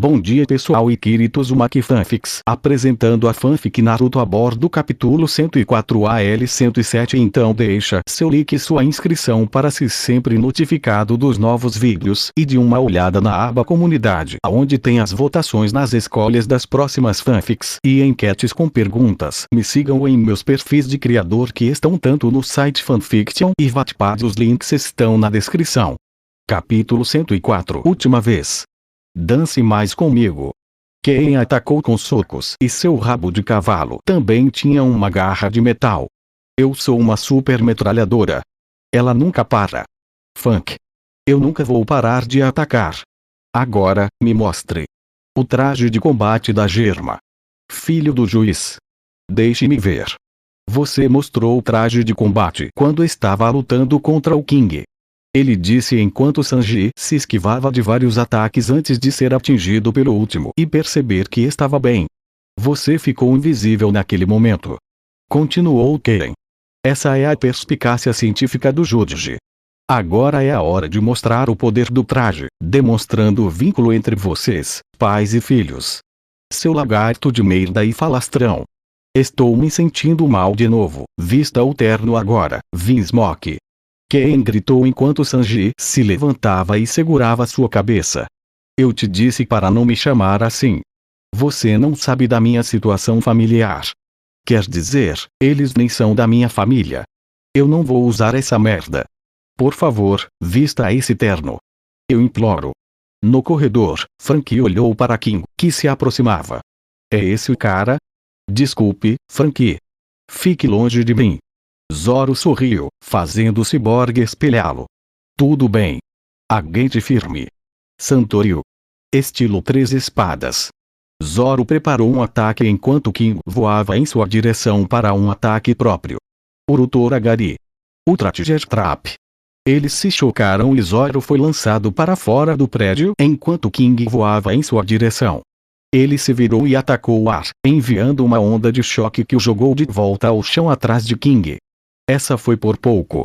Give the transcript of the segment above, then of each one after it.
Bom dia pessoal e Kirito Uzumaki Fanfics apresentando a fanfic Naruto a bordo capítulo 104 AL 107. Então deixa seu like e sua inscrição para ser sempre notificado dos novos vídeos e de uma olhada na aba comunidade, onde tem as votações nas escolhas das próximas fanfics e enquetes com perguntas. Me sigam em meus perfis de criador que estão tanto no site Fanfiction e Wattpad, os links estão na descrição. Capítulo 104 Última vez. Dance mais comigo. Quem atacou com socos e seu rabo de cavalo também tinha uma garra de metal. Eu sou uma super metralhadora. Ela nunca para. Funk. Eu nunca vou parar de atacar. Agora, me mostre o traje de combate da Germa. Filho do juiz. Deixe-me ver. Você mostrou o traje de combate quando estava lutando contra o King. Ele disse enquanto Sanji se esquivava de vários ataques antes de ser atingido pelo último e perceber que estava bem. Você ficou invisível naquele momento. Continuou Karen. Essa é a perspicácia científica do Jutsu. Agora é a hora de mostrar o poder do traje, demonstrando o vínculo entre vocês, pais e filhos. Seu lagarto de merda e falastrão. Estou me sentindo mal de novo. Vista o terno agora, Vinsmoke. Ken gritou enquanto Sanji se levantava e segurava sua cabeça. Eu te disse para não me chamar assim. Você não sabe da minha situação familiar. Quer dizer, eles nem são da minha família. Eu não vou usar essa merda. Por favor, vista esse terno. Eu imploro. No corredor, Franky olhou para King, que se aproximava. É esse o cara? Desculpe, Franky. Fique longe de mim. Zoro sorriu, fazendo o ciborgue espelhá-lo. Tudo bem. Agente firme. Santoryu. Estilo 3 espadas. Zoro preparou um ataque enquanto King voava em sua direção para um ataque próprio. Urutoragari. Ultra Tiger Trap. Eles se chocaram e Zoro foi lançado para fora do prédio enquanto King voava em sua direção. Ele se virou e atacou o ar, enviando uma onda de choque que o jogou de volta ao chão atrás de King. Essa foi por pouco.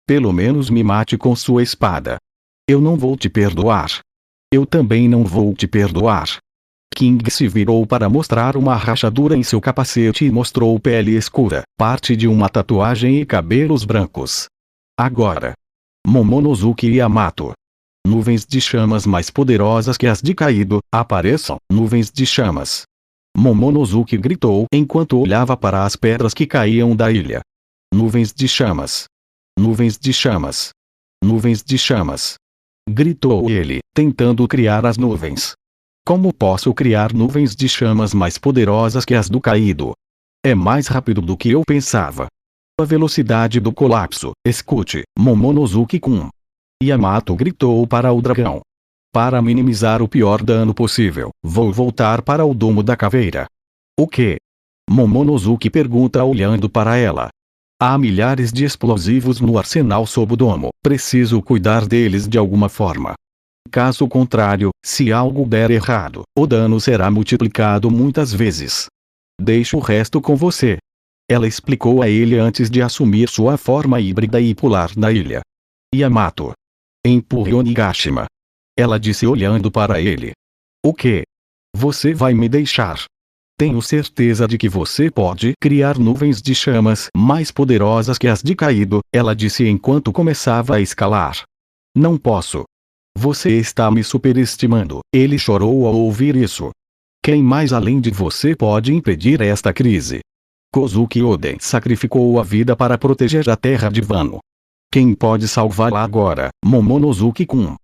Pelo menos me mate com sua espada. Eu não vou te perdoar. Eu também não vou te perdoar. King se virou para mostrar uma rachadura em seu capacete e mostrou pele escura, parte de uma tatuagem e cabelos brancos. Agora. Momonosuke e Yamato. Nuvens de chamas mais poderosas que as de Kaido, apareçam, nuvens de chamas. Momonosuke gritou enquanto olhava para as pedras que caíam da ilha. Nuvens de chamas. Nuvens de chamas. Nuvens de chamas. Gritou ele, tentando criar as nuvens. Como posso criar nuvens de chamas mais poderosas que as do Kaido? É mais rápido do que eu pensava. A velocidade do colapso, escute, Momonosuke-kun. Yamato gritou para o dragão. Para minimizar o pior dano possível, vou voltar para o domo da caveira. O quê? Momonosuke pergunta olhando para ela. Há milhares de explosivos no arsenal sob o domo, preciso cuidar deles de alguma forma. Caso contrário, se algo der errado, o dano será multiplicado muitas vezes. Deixo o resto com você. Ela explicou a ele antes de assumir sua forma híbrida e pular na ilha. Yamato. Empurre Onigashima. Ela disse olhando para ele. O quê? Você vai me deixar? Tenho certeza de que você pode criar nuvens de chamas mais poderosas que as de Kaido, ela disse enquanto começava a escalar. Não posso. Você está me superestimando, ele chorou ao ouvir isso. Quem mais além de você pode impedir esta crise? Kozuki Oden sacrificou a vida para proteger a terra de Wano. Quem pode salvá-la agora, Momonosuke-kun?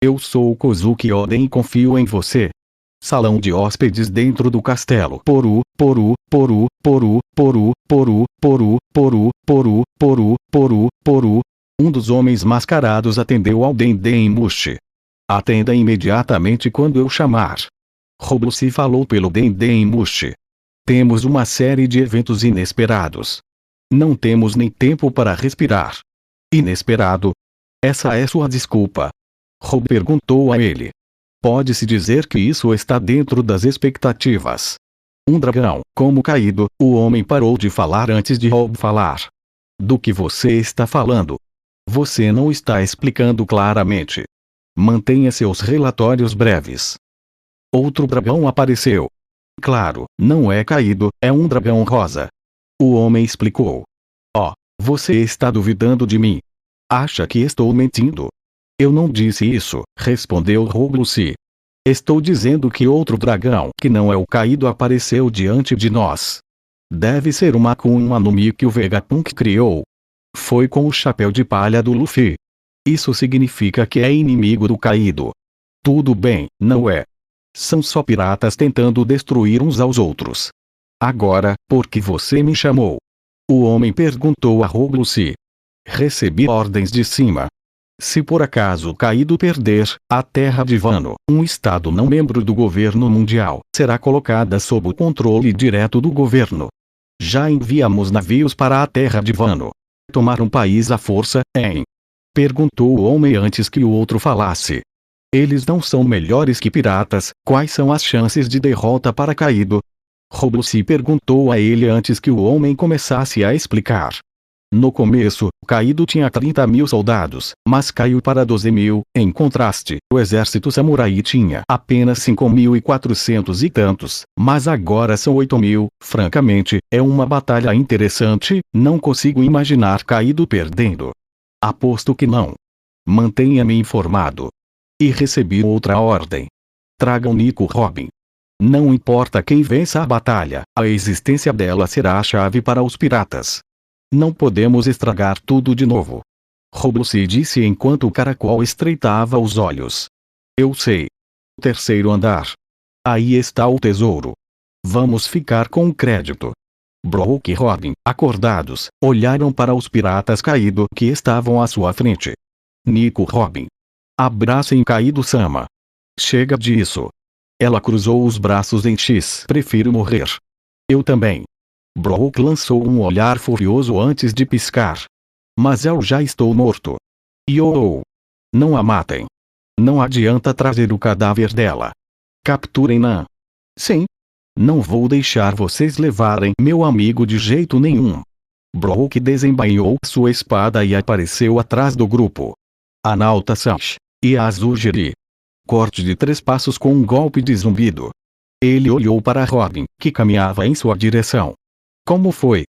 Eu sou Kozuki Oden e confio em você. Salão de hóspedes dentro do castelo. Poru, poru, poru, poru, poru, poru, poru, poru, poru, poru, poru, poru. Um dos homens mascarados atendeu ao Dendemushi. Atenda imediatamente quando eu chamar. Roblucy falou pelo Dendemushi. Temos uma série de eventos inesperados. Não temos nem tempo para respirar. Inesperado? Essa é sua desculpa? Rob perguntou a ele. Pode-se dizer que isso está dentro das expectativas. Um dragão, como Kaido, o homem parou de falar antes de Rob falar. Do que você está falando? Você não está explicando claramente. Mantenha seus relatórios breves. Outro dragão apareceu. Claro, não é caído, é um dragão rosa. O homem explicou. Oh, você está duvidando de mim? Acha que estou mentindo? Eu não disse isso, respondeu Roglucy. Estou dizendo que outro dragão que não é o caído apareceu diante de nós. Deve ser uma Akuma no Mi que o Vegapunk criou. Foi com o chapéu de palha do Luffy. Isso significa que é inimigo do caído. Tudo bem, não é? São só piratas tentando destruir uns aos outros. Agora, por que você me chamou? O homem perguntou a Roglucy. Recebi ordens de cima. Se por acaso o caído perder, a terra de Wano, um estado não membro do governo mundial, será colocada sob o controle direto do governo. Já enviamos navios para a terra de Wano. Tomar um país à força, hein? Perguntou o homem antes que o outro falasse. Eles não são melhores que piratas, quais são as chances de derrota para caído? Roglucy perguntou a ele antes que o homem começasse a explicar. No começo, Caído tinha 30.000 soldados, mas caiu para 12.000, em contraste, o exército samurai tinha apenas 5.400 e tantos, mas agora são 8.000, francamente, é uma batalha interessante, não consigo imaginar Caído perdendo. Aposto que não. Mantenha-me informado. E recebi outra ordem. Tragam Nico Robin. Não importa quem vença a batalha, a existência dela será a chave para os piratas. Não podemos estragar tudo de novo. Roglucy disse enquanto o caracol estreitava os olhos. Eu sei. Terceiro andar. Aí está o tesouro. Vamos ficar com o crédito. Brook e Robin, acordados, olharam para os piratas Caído que estavam à sua frente. Nico Robin. Abracem Caído-sama. Chega disso. Ela cruzou os braços em X. Prefiro morrer. Eu também. Brook lançou um olhar furioso antes de piscar. Mas eu já estou morto. Yo! Não a matem. Não adianta trazer o cadáver dela. Capturem-na. Sim. Não vou deixar vocês levarem meu amigo de jeito nenhum. Brook desembainhou sua espada e apareceu atrás do grupo. Anauta Sanch. E Azujiri. Corte de 3 passos com um golpe de zumbido. Ele olhou para Robin, que caminhava em sua direção. Como foi?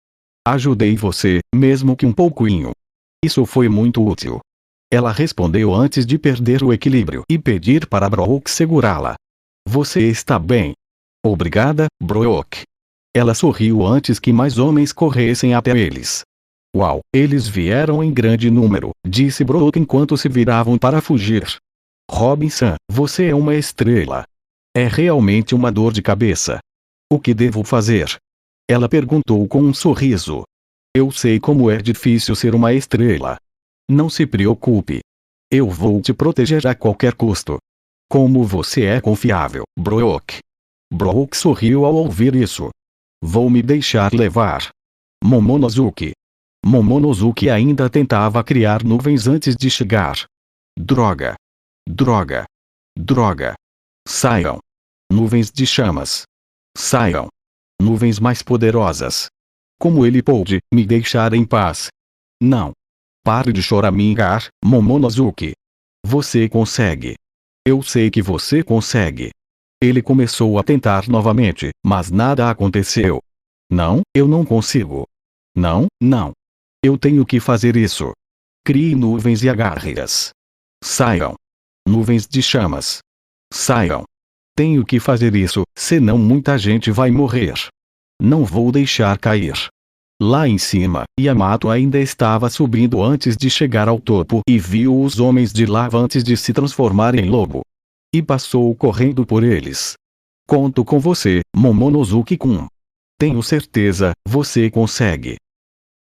Ajudei você, mesmo que um pouquinho. Isso foi muito útil. Ela respondeu antes de perder o equilíbrio e pedir para Brook segurá-la. Você está bem? Obrigada, Brook. Ela sorriu antes que mais homens corressem até eles. Uau, eles vieram em grande número, disse Brook enquanto se viravam para fugir. Robin-san, você é uma estrela. É realmente uma dor de cabeça. O que devo fazer? Ela perguntou com um sorriso. Eu sei como é difícil ser uma estrela. Não se preocupe. Eu vou te proteger a qualquer custo. Como você é confiável, Brook. Brook sorriu ao ouvir isso. Vou me deixar levar. Momonosuke. Momonosuke ainda tentava criar nuvens antes de chegar. Droga. Droga. Droga. Saiam. Nuvens de chamas. Saiam. Nuvens mais poderosas. Como ele pôde me deixar em paz? Não. Pare de choramingar, Momonosuke. Você consegue. Eu sei que você consegue. Ele começou a tentar novamente, mas nada aconteceu. Não, eu não consigo. Não, não. Eu tenho que fazer isso. Crie nuvens e agarre-as. Saiam. Nuvens de chamas. Saiam. Tenho que fazer isso, senão muita gente vai morrer. Não vou deixar cair. Lá em cima, Yamato ainda estava subindo antes de chegar ao topo e viu os homens de lava antes de se transformar em lobo. E passou correndo por eles. Conto com você, Momonosuke-kun. Tenho certeza, você consegue.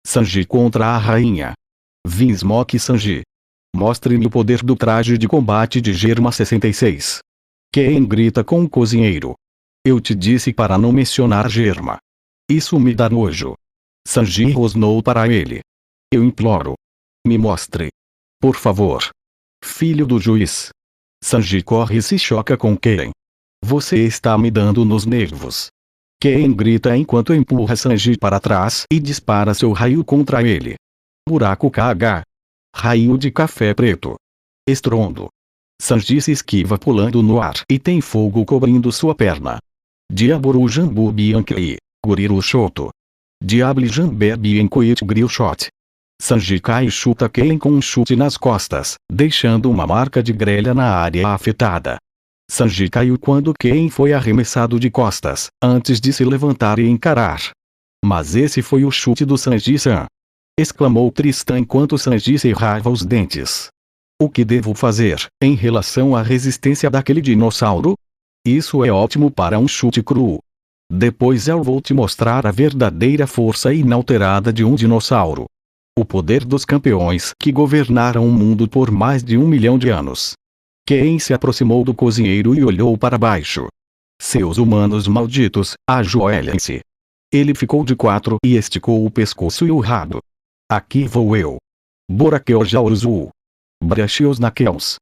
Sanji contra a rainha. Vinsmoke Sanji. Mostre-me o poder do traje de combate de Germa 66. Ken grita com o cozinheiro. Eu te disse para não mencionar Germa. Isso me dá nojo. Sanji rosnou para ele. Eu imploro. Me mostre. Por favor. Filho do juiz. Sanji corre e se choca com Ken. Você está me dando nos nervos. Ken grita enquanto empurra Sanji para trás e dispara seu raio contra ele. Buraco KH. Raio de café preto. Estrondo. Sanji se esquiva pulando no ar e tem fogo cobrindo sua perna. Diaburu Jambu Bianchi, Guriru Shoto. Diable Jamber Bianquit Grill Shot. Sanji cai e chuta Ken com um chute nas costas, deixando uma marca de grelha na área afetada. Sanji caiu quando Ken foi arremessado de costas, antes de se levantar e encarar. Mas esse foi o chute do Sanji-san! Exclamou Tristan enquanto Sanji cerrava os dentes. O que devo fazer, em relação à resistência daquele dinossauro? Isso é ótimo para um chute cru. Depois eu vou te mostrar a verdadeira força inalterada de um dinossauro. O poder dos campeões que governaram o mundo por mais de 1 milhão de anos. Ken se aproximou do cozinheiro e olhou para baixo. Seus humanos malditos, ajoelhem-se. Ele ficou de quatro e esticou o pescoço e o rabo. Aqui vou eu. Boraqueojaurus. Brachiosaurus.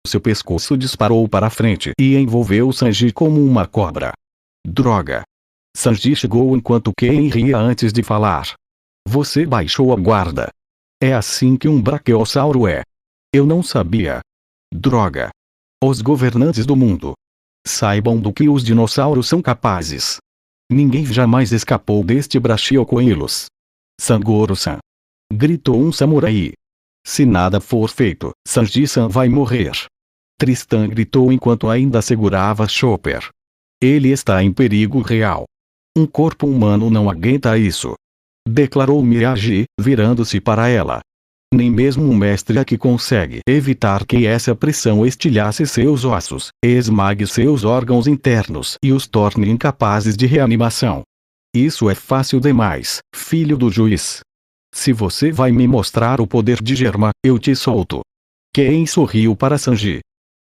Seu pescoço disparou para frente e envolveu Sanji como uma cobra. Droga! Sanji chegou enquanto Ken ria antes de falar. Você baixou a guarda. É assim que um braquiosauro é. Eu não sabia. Droga! Os governantes do mundo. Saibam do que os dinossauros são capazes. Ninguém jamais escapou deste Brachiocoelus. Sangoro-san! Gritou um samurai. Se nada for feito, Sanji-san vai morrer. Tristan gritou enquanto ainda segurava Chopper. Ele está em perigo real. Um corpo humano não aguenta isso. Declarou Miyagi, virando-se para ela. Nem mesmo um mestre aqui consegue evitar que essa pressão estilhace seus ossos, esmague seus órgãos internos e os torne incapazes de reanimação. Isso é fácil demais, filho do juiz. Se você vai me mostrar o poder de Germa, eu te solto. Ken sorriu para Sanji.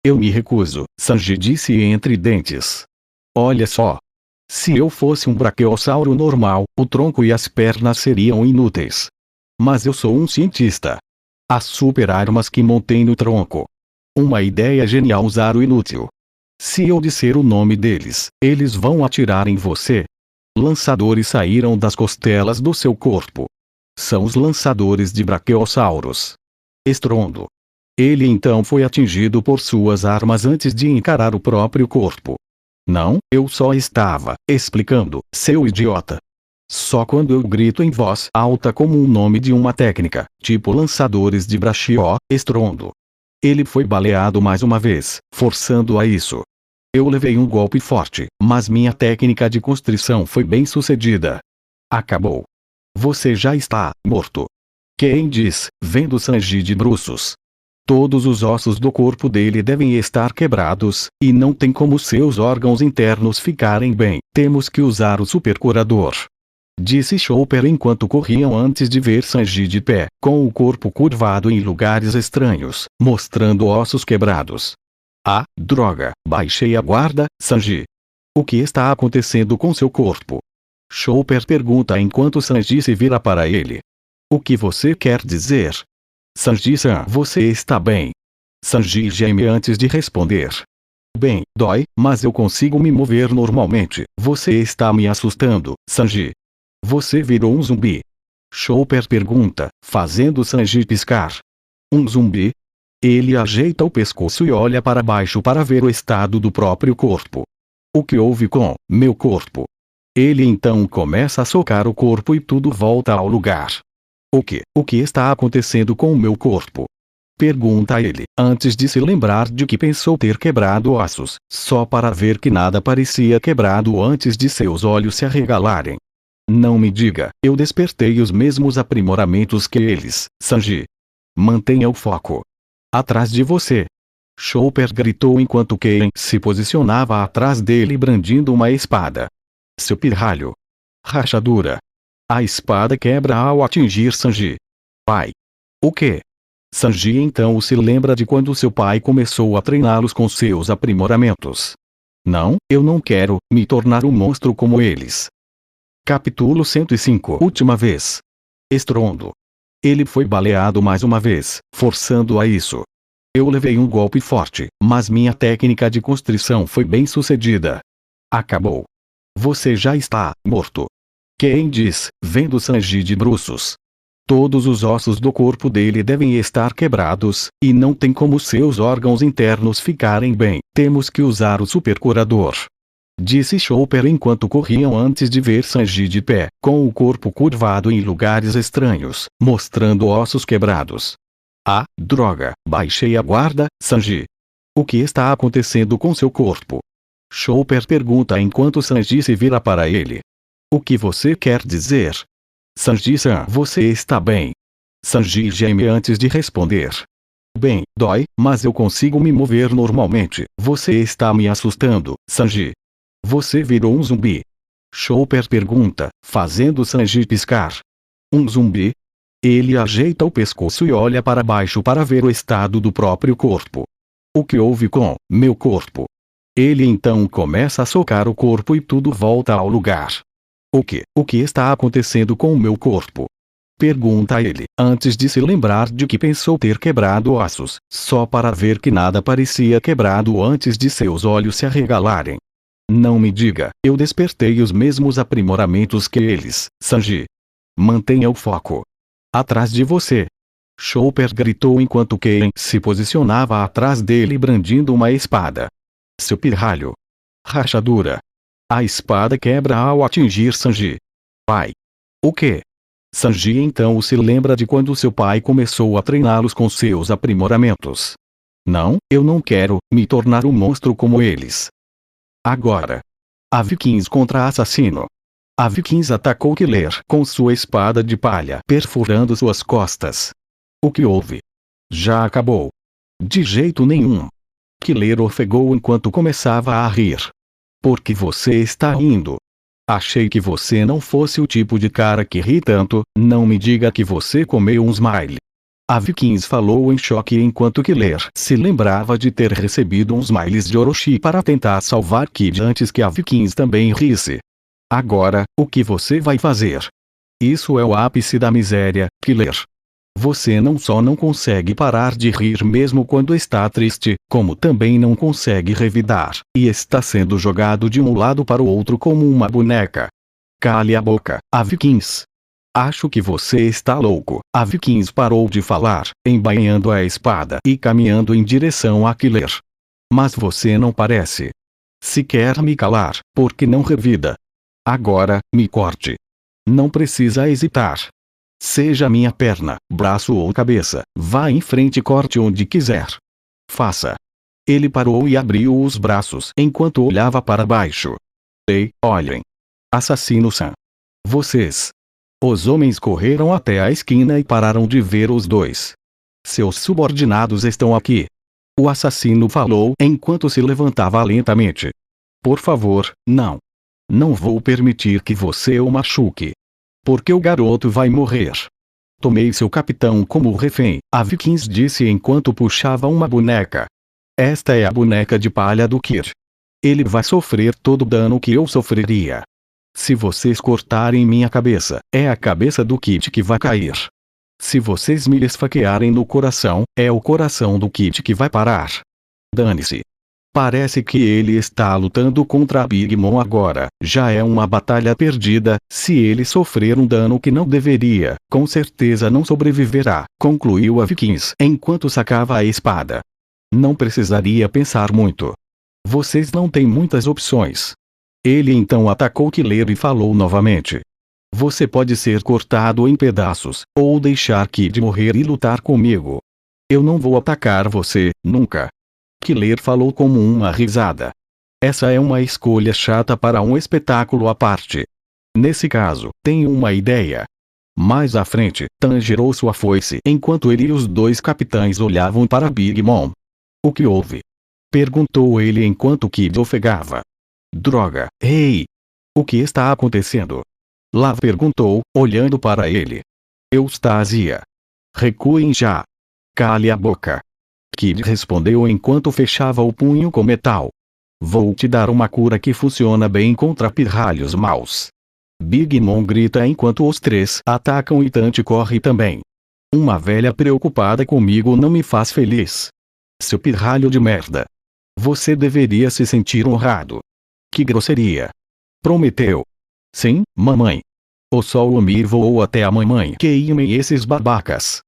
Eu me recuso, Sanji disse entre dentes. Olha só. Se eu fosse um braquiosauro normal, o tronco e as pernas seriam inúteis. Mas eu sou um cientista. Há super armas que montei no tronco. Uma ideia genial usar o inútil. Se eu disser o nome deles, eles vão atirar em você. Lançadores saíram das costelas do seu corpo. São os lançadores de braquiossauros. Estrondo. Ele então foi atingido por suas armas antes de encarar o próprio corpo. Não, eu só estava explicando, seu idiota. Só quando eu grito em voz alta como um nome de uma técnica, tipo lançadores de brachio, estrondo. Ele foi baleado mais uma vez, forçando a isso. Eu levei um golpe forte, mas minha técnica de constrição foi bem sucedida. Acabou. Você já está morto. Ken diz, vendo Sanji de bruços. Todos os ossos do corpo dele devem estar quebrados, e não tem como seus órgãos internos ficarem bem. Temos que usar o supercurador. Disse Chopper enquanto corriam antes de ver Sanji de pé, com o corpo curvado em lugares estranhos, mostrando ossos quebrados. Ah, droga, baixei a guarda, Sanji. O que está acontecendo com seu corpo? Chopper pergunta enquanto Sanji se vira para ele. O que você quer dizer? Sanji-san, você está bem? Sanji geme antes de responder. Bem, dói, mas eu consigo me mover normalmente. Você está me assustando, Sanji. Você virou um zumbi? Chopper pergunta, fazendo Sanji piscar. Um zumbi? Ele ajeita o pescoço e olha para baixo para ver o estado do próprio corpo. O que houve com meu corpo? Ele então começa a socar o corpo e tudo volta ao lugar. O que está acontecendo com o meu corpo? Pergunta ele, antes de se lembrar de que pensou ter quebrado ossos, só para ver que nada parecia quebrado antes de seus olhos se arregalarem. Não me diga, eu despertei os mesmos aprimoramentos que eles, Sanji. Mantenha o foco. Atrás de você. Chopper gritou enquanto Ken se posicionava atrás dele brandindo uma espada. Seu pirralho. Rachadura. A espada quebra ao atingir Sanji. Pai. O quê? Sanji então se lembra de quando seu pai começou a treiná-los com seus aprimoramentos. Não, eu não quero me tornar um monstro como eles. Capítulo 105. Última vez. Estrondo. Ele foi baleado mais uma vez, forçando a isso. Eu levei um golpe forte, mas minha técnica de constrição foi bem sucedida. Acabou. Você já está morto. Ken diz, vendo Sanji de bruços. Todos os ossos do corpo dele devem estar quebrados, e não tem como seus órgãos internos ficarem bem. Temos que usar o supercurador. Disse Chopper enquanto corriam antes de ver Sanji de pé, com o corpo curvado em lugares estranhos, mostrando ossos quebrados. Ah, droga! Baixei a guarda, Sanji. O que está acontecendo com seu corpo? Chopper pergunta enquanto Sanji se vira para ele. O que você quer dizer? Sanji-san, você está bem? Sanji geme antes de responder. Bem, dói, mas eu consigo me mover normalmente. Você está me assustando, Sanji. Você virou um zumbi? Chopper pergunta, fazendo Sanji piscar. Um zumbi? Ele ajeita o pescoço e olha para baixo para ver o estado do próprio corpo. O que houve com meu corpo? Ele então começa a socar o corpo e tudo volta ao lugar. O que está acontecendo com o meu corpo? Pergunta ele, antes de se lembrar de que pensou ter quebrado ossos, só para ver que nada parecia quebrado antes de seus olhos se arregalarem. Não me diga, eu despertei os mesmos aprimoramentos que eles, Sanji. Mantenha o foco. Atrás de você. Chopper gritou enquanto Ken se posicionava atrás dele brandindo uma espada. Seu pirralho. Rachadura. A espada quebra ao atingir Sanji. Pai. O quê? Sanji então se lembra de quando seu pai começou a treiná-los com seus aprimoramentos. Não, eu não quero me tornar um monstro como eles. Agora. A Vikings contra assassino. A Vikings atacou Killer com sua espada de palha perfurando suas costas. O que houve? Já acabou. De jeito nenhum. Killer ofegou enquanto começava a rir. Por que você está rindo? Achei que você não fosse o tipo de cara que ri tanto, não me diga que você comeu um smile. A Vikings falou em choque enquanto Killer se lembrava de ter recebido uns smiles de Orochi para tentar salvar Kid antes que a Vikings também risse. Agora, o que você vai fazer? Isso é o ápice da miséria, Killer. Você não só não consegue parar de rir mesmo quando está triste, como também não consegue revidar, e está sendo jogado de um lado para o outro como uma boneca. Cale a boca, a Vikings. Acho que você está louco. A Vikings parou de falar, embainhando a espada e caminhando em direção a Killer. Mas você não parece. Se quer me calar, por que não revida? Agora, me corte. Não precisa hesitar. Seja minha perna, braço ou cabeça, vá em frente e corte onde quiser. Faça. Ele parou e abriu os braços enquanto olhava para baixo. Ei, olhem. Assassino-san. Vocês. Os homens correram até a esquina e pararam de ver os dois. Seus subordinados estão aqui. O assassino falou enquanto se levantava lentamente. Por favor, não. Não vou permitir que você o machuque. Porque o garoto vai morrer. Tomei seu capitão como refém, a Vikings disse enquanto puxava uma boneca. Esta é a boneca de palha do Kir. Ele vai sofrer todo o dano que eu sofreria. Se vocês cortarem minha cabeça, é a cabeça do Kid que vai cair. Se vocês me esfaquearem no coração, é o coração do Kid que vai parar. Dane-se. Parece que ele está lutando contra a Big Mom agora. Já é uma batalha perdida. Se ele sofrer um dano que não deveria, com certeza não sobreviverá, concluiu a Vikings enquanto sacava a espada. Não precisaria pensar muito. Vocês não têm muitas opções. Ele então atacou Killer e falou novamente. Você pode ser cortado em pedaços, ou deixar Kid morrer e lutar comigo. Eu não vou atacar você, nunca. Killer falou como uma risada. Essa é uma escolha chata para um espetáculo à parte. Nesse caso, tenho uma ideia. Mais à frente, Tan girou sua foice enquanto ele e os dois capitães olhavam para Big Mom. O que houve? Perguntou ele enquanto Kid ofegava. Droga, ei! O que está acontecendo? Law perguntou, olhando para ele. Eustasia. Recuem já. Cale a boca. Kid respondeu enquanto fechava o punho com metal. Vou te dar uma cura que funciona bem contra pirralhos maus. Big Mom grita enquanto os três atacam e Tante corre também. Uma velha preocupada comigo não me faz feliz. Seu pirralho de merda. Você deveria se sentir honrado. Que grosseria. Prometeu. Sim, mamãe. O Solomir voou até a mamãe. Queimem esses babacas.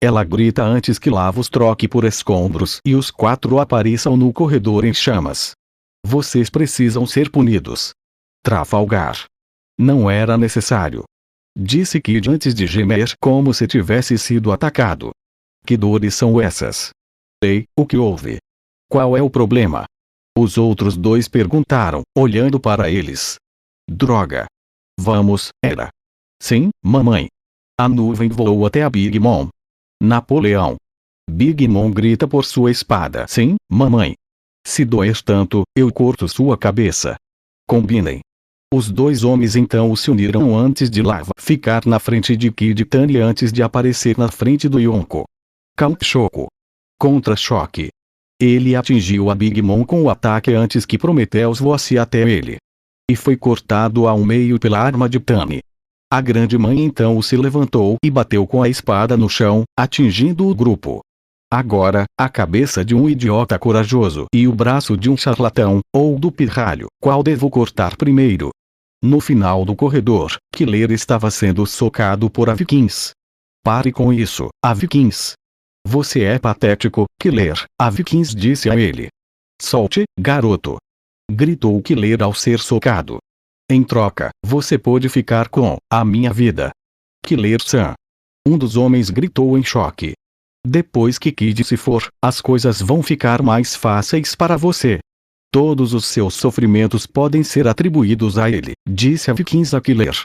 Ela grita antes que Lavos troque por escombros e os 4 apareçam no corredor em chamas. Vocês precisam ser punidos. Trafalgar. Não era necessário. Disse Kid antes de gemer como se tivesse sido atacado. Que dores são essas? Ei, o que houve? Qual é o problema? Os outros 2 perguntaram, olhando para eles. Droga. Vamos, era. Sim, mamãe. A nuvem voou até a Big Mom. Napoleão. Big Mom grita por sua espada. Sim, mamãe. Se doer tanto, eu corto sua cabeça. Combinem. Os 2 homens então se uniram antes de Lava ficar na frente de Kid Tani antes de aparecer na frente do Yonko. Count-Choco. Contra-choque. Ele atingiu a Big Mom com o ataque antes que Prometheus voasse até ele. E foi cortado ao meio pela arma de Tani. A grande mãe então se levantou e bateu com a espada no chão, atingindo o grupo. Agora, a cabeça de um idiota corajoso e o braço de um charlatão, ou do pirralho, qual devo cortar primeiro? No final do corredor, Killer estava sendo socado por Avikins. Pare com isso, Avikins. Você é patético, Killer, Avikins disse a ele. Solte, garoto. Gritou Killer ao ser socado. Em troca, você pode ficar com a minha vida. Killer-san. Um dos homens gritou em choque. Depois que Kid se for, as coisas vão ficar mais fáceis para você. Todos os seus sofrimentos podem ser atribuídos a ele, disse Avikins a Killer.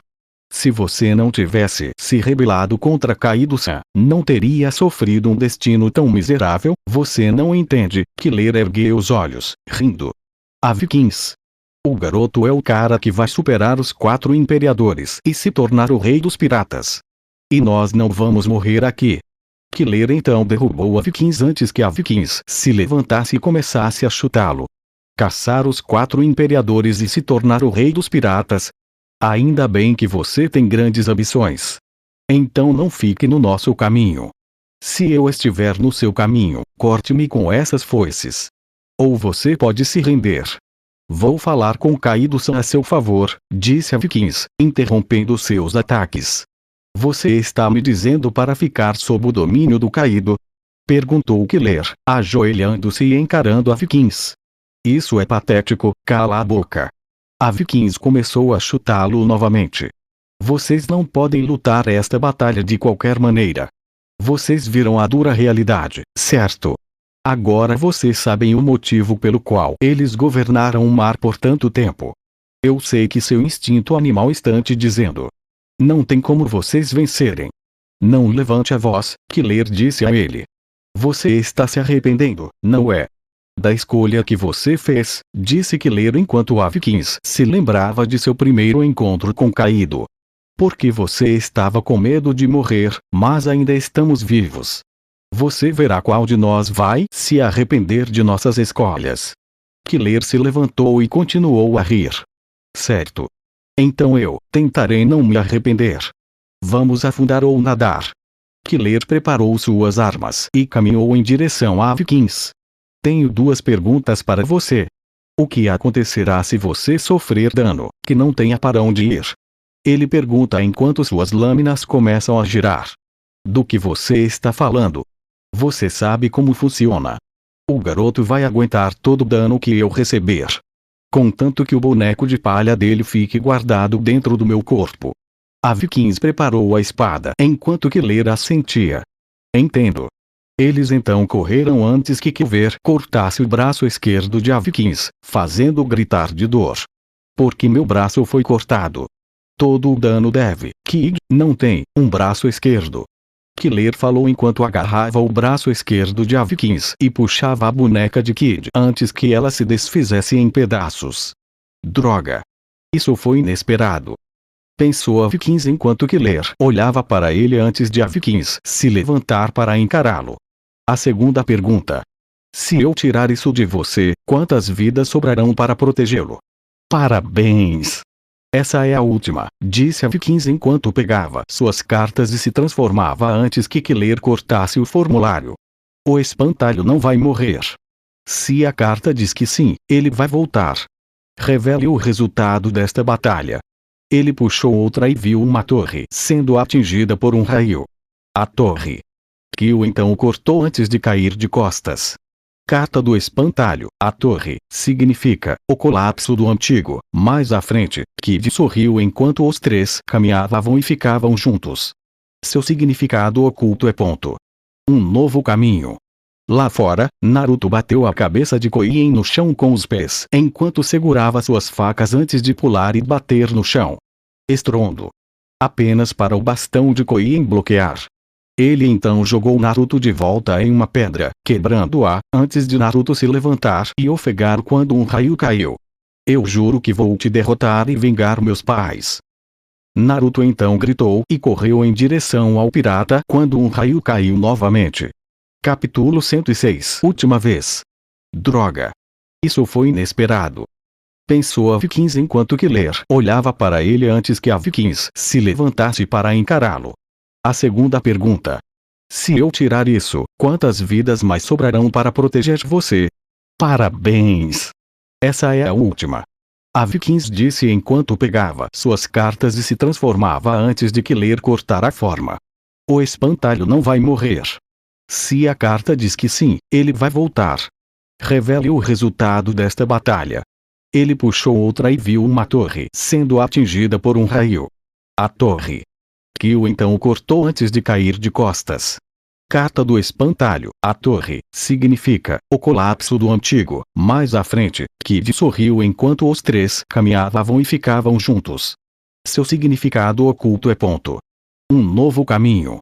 Se você não tivesse se rebelado contra Kaido-san, não teria sofrido um destino tão miserável. Você não entende. Killer ergueu os olhos, rindo. Avikins. O garoto é o cara que vai superar os 4 imperadores e se tornar o rei dos piratas. E nós não vamos morrer aqui. Killer então derrubou Avikins antes que Avikins se levantasse e começasse a chutá-lo. Caçar os 4 imperadores e se tornar o rei dos piratas? Ainda bem que você tem grandes ambições. Então não fique no nosso caminho. Se eu estiver no seu caminho, corte-me com essas foices. Ou você pode se render. Vou falar com Kaido-san a seu favor, disse Avikins, interrompendo seus ataques. Você está me dizendo para ficar sob o domínio do Kaido? Perguntou Killer, ajoelhando-se e encarando Avikins. Isso é patético, cala a boca. Avikins começou a chutá-lo novamente. Vocês não podem lutar esta batalha de qualquer maneira. Vocês viram a dura realidade, certo? Agora vocês sabem o motivo pelo qual eles governaram o mar por tanto tempo. Eu sei que seu instinto animal está te dizendo. Não tem como vocês vencerem. Não levante a voz, Killer disse a ele. Você está se arrependendo, não é? Da escolha que você fez, disse Killer enquanto Avikins se lembrava de seu primeiro encontro com Kaido. Porque você estava com medo de morrer, mas ainda estamos vivos. Você verá qual de nós vai se arrepender de nossas escolhas. Killer se levantou e continuou a rir. Certo. Então eu tentarei não me arrepender. Vamos afundar ou nadar. Killer preparou suas armas e caminhou em direção a Avikins. Tenho 2 perguntas para você. O que acontecerá se você sofrer dano, que não tenha para onde ir? Ele pergunta enquanto suas lâminas começam a girar. Do que você está falando? Você sabe como funciona. O garoto vai aguentar todo o dano que eu receber. Contanto que o boneco de palha dele fique guardado dentro do meu corpo. Avikins preparou a espada enquanto Killer assentia. Entendo. Eles então correram antes que Killer cortasse o braço esquerdo de Avikins, fazendo gritar de dor. Porque meu braço foi cortado. Todo o dano deve. Kid não tem um braço esquerdo. Killer falou enquanto agarrava o braço esquerdo de Avikins e puxava a boneca de Kid antes que ela se desfizesse em pedaços. Droga! Isso foi inesperado. Pensou Avikins enquanto Killer olhava para ele antes de Avikins se levantar para encará-lo. A segunda pergunta. Se eu tirar isso de você, quantas vidas sobrarão para protegê-lo? Parabéns! Essa é a última, disse Avikins enquanto pegava suas cartas e se transformava antes que Killer cortasse o formulário. O espantalho não vai morrer. Se a carta diz que sim, ele vai voltar. Revele o resultado desta batalha. Ele puxou outra e viu uma torre sendo atingida por um raio. A torre Kyo então o cortou antes de cair de costas. Carta do espantalho. A torre significa o colapso do antigo. Mais à frente, Kid sorriu enquanto os três caminhavam e ficavam juntos. Seu significado oculto é ponto. Um novo caminho. Lá fora, Naruto bateu a cabeça de Koien no chão com os pés enquanto segurava suas facas antes de pular e bater no chão. Estrondo. Apenas para o bastão de Koien bloquear. Ele então jogou Naruto de volta em uma pedra, quebrando-a, antes de Naruto se levantar e ofegar quando um raio caiu. Eu juro que vou te derrotar e vingar meus pais. Naruto então gritou e correu em direção ao pirata quando um raio caiu novamente. Capítulo 106. Última vez. Droga. Isso foi inesperado. Pensou a Vikings enquanto Killer olhava para ele antes que a Vikings se levantasse para encará-lo. A segunda pergunta. Se eu tirar isso, quantas vidas mais sobrarão para proteger você? Parabéns! Essa é a última. A Vikings disse enquanto pegava suas cartas e se transformava antes de Killer cortar a forma. O espantalho não vai morrer. Se a carta diz que sim, ele vai voltar. Revele o resultado desta batalha. Ele puxou outra e viu uma torre sendo atingida por um raio. A torre Kyo então o cortou antes de cair de costas. Carta do espantalho. A torre significa o colapso do antigo. Mais à frente, Kid sorriu enquanto os três caminhavam e ficavam juntos. Seu significado oculto é ponto. Um novo caminho.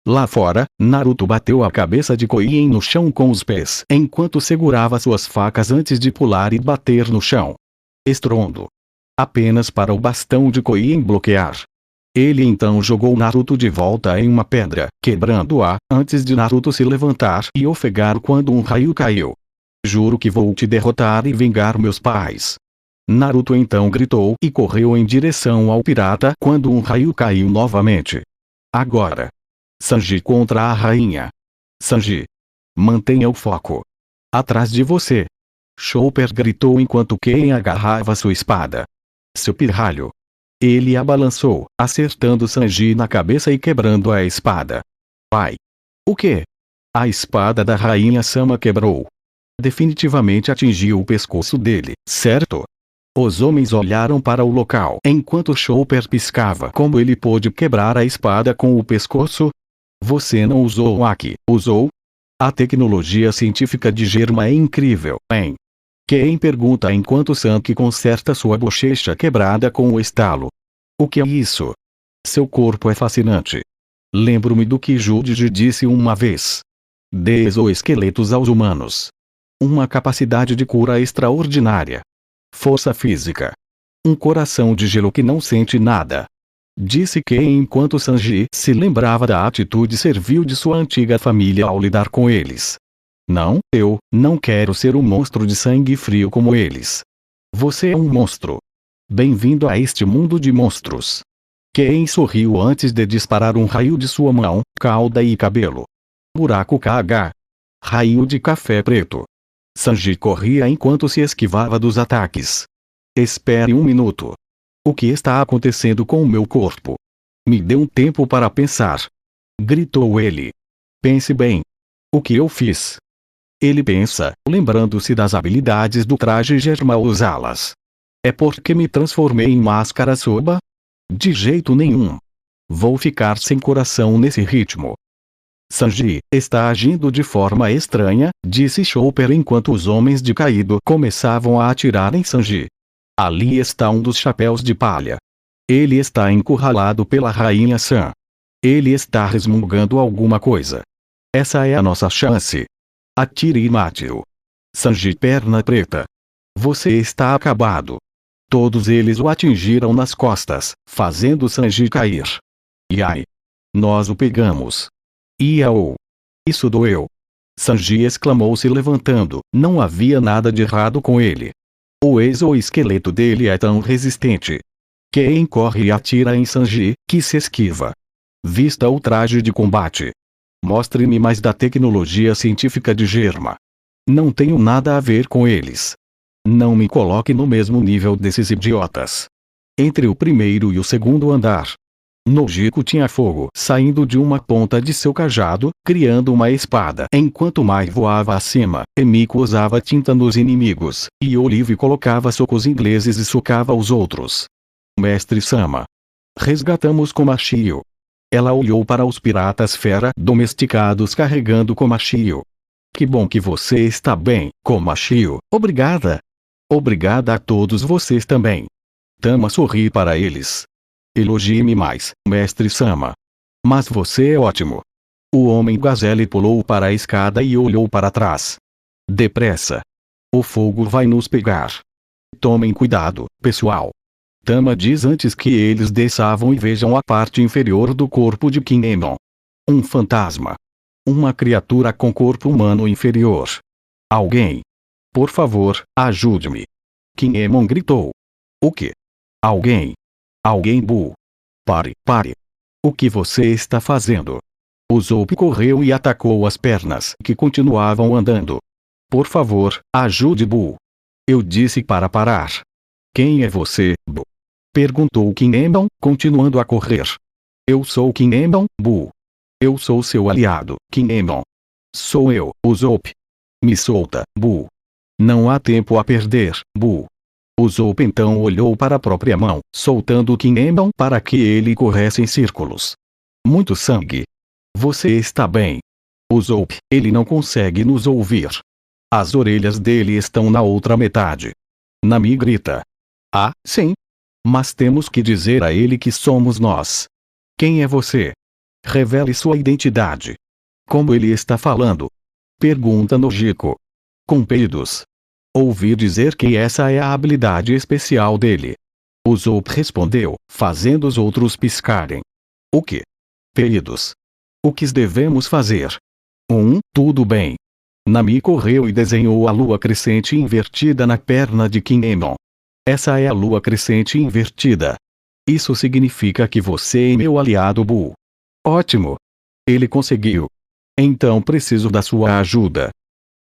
Lá fora, Naruto bateu a cabeça de Koien no chão com os pés enquanto segurava suas facas antes de pular e bater no chão. Estrondo. Apenas para o bastão de Koien bloquear. Ele então jogou Naruto de volta em uma pedra, quebrando-a, antes de Naruto se levantar e ofegar quando um raio caiu. Juro que vou te derrotar e vingar meus pais. Naruto então gritou e correu em direção ao pirata quando um raio caiu novamente. Agora. Sanji contra a rainha. Sanji. Mantenha o foco. Atrás de você. Chopper gritou enquanto Ken agarrava sua espada. Seu pirralho. Ele a balançou, acertando Sanji na cabeça e quebrando a espada. Pai. O quê? A espada da rainha Sama quebrou. Definitivamente atingiu o pescoço dele, certo? Os homens olharam para o local enquanto Chopper piscava. Como ele pôde quebrar a espada com o pescoço? Você não usou o Haki, usou? A tecnologia científica de Germa é incrível, hein? Ken pergunta enquanto Sanki conserta sua bochecha quebrada com o estalo. O que é isso? Seu corpo é fascinante. Lembro-me do que Judge disse uma vez. Dê exoesqueletos aos humanos. Uma capacidade de cura extraordinária. Força física. Um coração de gelo que não sente nada. Disse Ken enquanto Sanji se lembrava da atitude servil de sua antiga família ao lidar com eles. Não, eu não quero ser um monstro de sangue frio como eles. Você é um monstro. Bem-vindo a este mundo de monstros. Ken sorriu antes de disparar um raio de sua mão, cauda e cabelo. Buraco KH. Raio de café preto. Sanji corria enquanto se esquivava dos ataques. Espere um minuto. O que está acontecendo com o meu corpo? Me dê um tempo para pensar. Gritou ele. Pense bem. O que eu fiz? Ele pensa, lembrando-se das habilidades do traje Germa ao usá-las. É porque me transformei em máscara Soba? De jeito nenhum. Vou ficar sem coração nesse ritmo. Sanji está agindo de forma estranha, disse Chopper enquanto os homens de Kaido começavam a atirar em Sanji. Ali está um dos chapéus de palha. Ele está encurralado pela rainha San. Ele está resmungando alguma coisa. Essa é a nossa chance. Atire e mate-o. Sanji perna preta. Você está acabado. Todos eles o atingiram nas costas, fazendo Sanji cair. Yai. Nós o pegamos. Iau. Isso doeu. Sanji exclamou se levantando, não havia nada de errado com ele. O exoesqueleto dele é tão resistente. Ken corre e atira em Sanji, que se esquiva. Vista o traje de combate. Mostre-me mais da tecnologia científica de Germa. Não tenho nada a ver com eles. Não me coloque no mesmo nível desses idiotas. entre o primeiro e o segundo andar. Nojiko tinha fogo saindo de uma ponta de seu cajado, criando uma espada. Enquanto Mai voava acima, Emiko usava tinta nos inimigos, e Olive colocava socos ingleses e socava os outros. Mestre Sama. Resgatamos Komashio. Ela olhou para os piratas fera domesticados carregando Komashio. Que bom que você está bem, Komashio. Obrigada. Obrigada a todos vocês também. Tama sorri para eles. Elogie-me mais, mestre Sama. Mas você é ótimo. O homem gazelle pulou para a escada e olhou para trás. Depressa. O fogo vai nos pegar. Tomem cuidado, pessoal. Tama diz antes que eles desçavam e vejam a parte inferior do corpo de Kinemon. Um fantasma. Uma criatura com corpo humano inferior. Alguém. Por favor, ajude-me. Kinemon gritou. O quê? Alguém. Alguém Bu. Pare, pare. O que você está fazendo? Usopp correu e atacou as pernas que continuavam andando. Por favor, ajude Bu. Eu disse para parar. Quem é você, Bu? Perguntou Kinemon, continuando a correr. Eu sou Kinemon, Bu. Eu sou seu aliado, Kinemon. Sou eu, Usopp. Me solta, Bu. Não há tempo a perder, Bu. Usopp então olhou para a própria mão, soltando Kinemon para que ele corresse em círculos. Muito sangue. Você está bem. Usopp, ele não consegue nos ouvir. As orelhas dele estão na outra metade. Nami grita. Ah, sim. Mas temos que dizer a ele que somos nós. Quem é você? Revele sua identidade. Como ele está falando? Pergunta Nojiko. Com peidos. Ouvi dizer que essa é a habilidade especial dele. Usopp respondeu, fazendo os outros piscarem. O que? Peidos. O que devemos fazer? Tudo bem. Nami correu e desenhou a lua crescente invertida na perna de Kinemon. Essa é a lua crescente invertida. Isso significa que você é meu aliado Bu. Ótimo. Ele conseguiu. Então preciso da sua ajuda.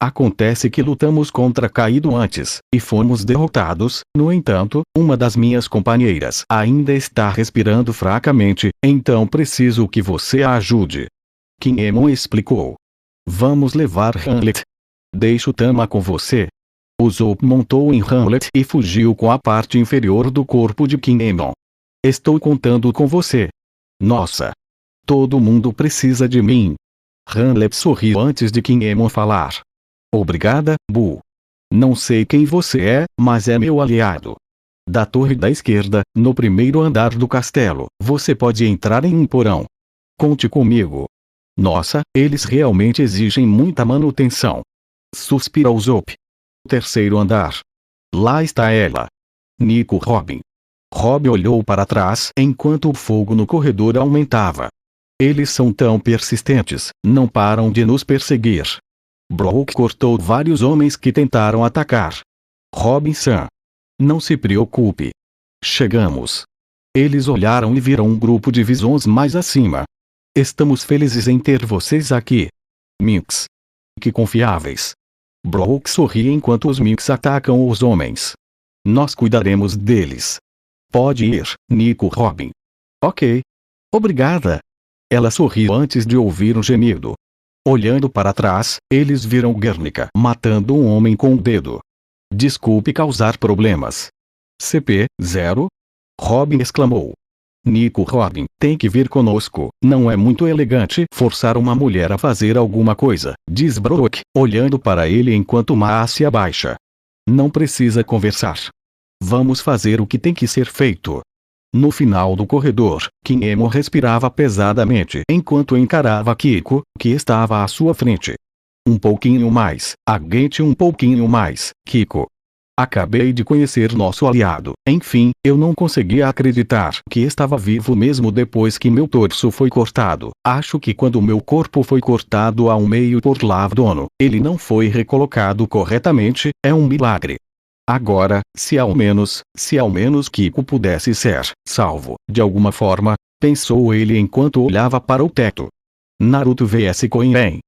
Acontece que lutamos contra Kaido antes, e fomos derrotados. No entanto, uma das minhas companheiras ainda está respirando fracamente, então preciso que você a ajude. Kinemon explicou. Vamos levar Hamlet. Deixo Tama com você. Usopp montou em Hamlet e fugiu com a parte inferior do corpo de Kinemon. Estou contando com você. Nossa. Todo mundo precisa de mim. Hamlet sorriu antes de Kinemon falar. Obrigada, Bu. Não sei quem você é, mas é meu aliado. Da torre da esquerda, no primeiro andar do castelo, você pode entrar em um porão. Conte comigo. Nossa, eles realmente exigem muita manutenção. Suspira Usopp. Terceiro andar. Lá está ela. Nico Robin. Robin olhou para trás enquanto o fogo no corredor aumentava. Eles são tão persistentes, não param de nos perseguir. Brook cortou vários homens que tentaram atacar. Robin-san. Não se preocupe. Chegamos. Eles olharam e viram um grupo de visões mais acima. Estamos felizes em ter vocês aqui. Minks. Que confiáveis. Brook sorri enquanto os Minks atacam os homens. Nós cuidaremos deles. Pode ir, Nico Robin. Ok. Obrigada. Ela sorriu antes de ouvir um gemido. Olhando para trás, eles viram Guernica matando um homem com o dedo. Desculpe causar problemas. CP-0? Robin exclamou. Nico Robin, tem que vir conosco. Não é muito elegante forçar uma mulher a fazer alguma coisa, diz Brook, olhando para ele enquanto Ma se abaixa. Não precisa conversar. Vamos fazer o que tem que ser feito. No final do corredor, Kinemon respirava pesadamente enquanto encarava Kiko, que estava à sua frente. Um pouquinho mais, aguente um pouquinho mais, Kiko. Acabei de conhecer nosso aliado. Enfim, eu não conseguia acreditar que estava vivo mesmo depois que meu torso foi cortado. Acho que quando meu corpo foi cortado ao meio por Lavdono, ele não foi recolocado corretamente, é um milagre. Agora, se ao menos Kiko pudesse ser salvo, de alguma forma, pensou ele enquanto olhava para o teto. Naruto vs Koinen.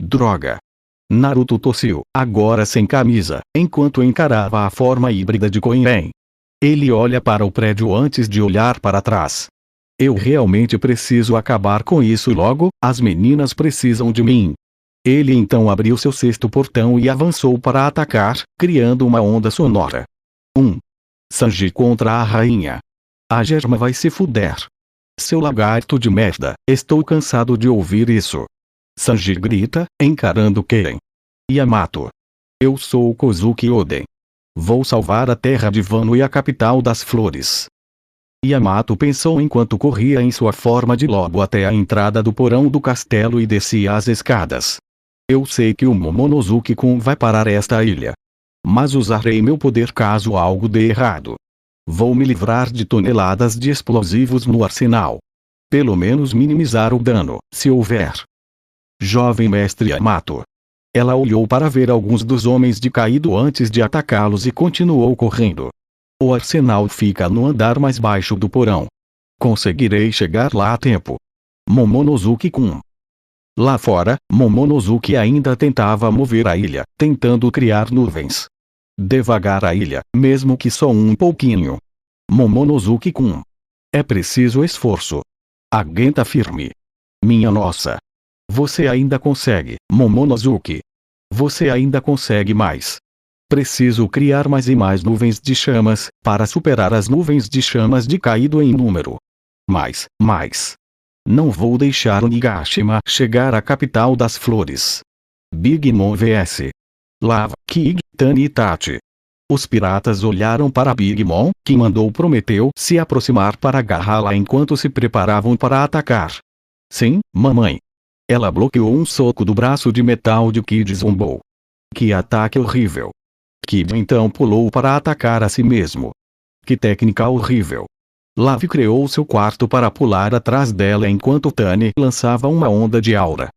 Droga. Naruto tossiu, agora sem camisa, enquanto encarava a forma híbrida de Koinen. Ele olha para o prédio antes de olhar para trás. Eu realmente preciso acabar com isso logo, as meninas precisam de mim. Ele então abriu seu sexto portão e avançou para atacar, criando uma onda sonora. 1. Sanji contra a rainha. A Germa vai se fuder. Seu lagarto de merda, estou cansado de ouvir isso. Sanji grita, encarando Karen. Yamato. Eu sou Kozuki Oden. Vou salvar a terra de Wano e a capital das flores. Yamato pensou enquanto corria em sua forma de lobo até a entrada do porão do castelo e descia as escadas. Eu sei que o Momonosuke-kun vai parar esta ilha. Mas usarei meu poder caso algo dê errado. Vou me livrar de toneladas de explosivos no arsenal. Pelo menos minimizar o dano, se houver. Jovem mestre Yamato. Ela olhou para ver alguns dos homens de caído antes de atacá-los e continuou correndo. O arsenal fica no andar mais baixo do porão. Conseguirei chegar lá a tempo. Momonosuke-kun. Lá fora, Momonosuke ainda tentava mover a ilha, tentando criar nuvens. Devagar a ilha, mesmo que só um pouquinho. Momonosuke-kun. É preciso esforço. Aguenta firme. Minha nossa. Você ainda consegue, Momonosuke. Você ainda consegue mais. Preciso criar mais e mais nuvens de chamas, para superar as nuvens de chamas de caído em número. Mais. Não vou deixar o Nigashima chegar à capital das flores. Big Mom vs. Lava, Kid, Tani e Itachi. Os piratas olharam para Big Mom, que mandou Prometeu se aproximar para agarrá-la enquanto se preparavam para atacar. Sim, mamãe. Ela bloqueou um soco do braço de metal de Kid e zombou. Que ataque horrível. Kid então pulou para atacar a si mesmo. Que técnica horrível. Lave criou seu quarto para pular atrás dela enquanto Tani lançava uma onda de aura.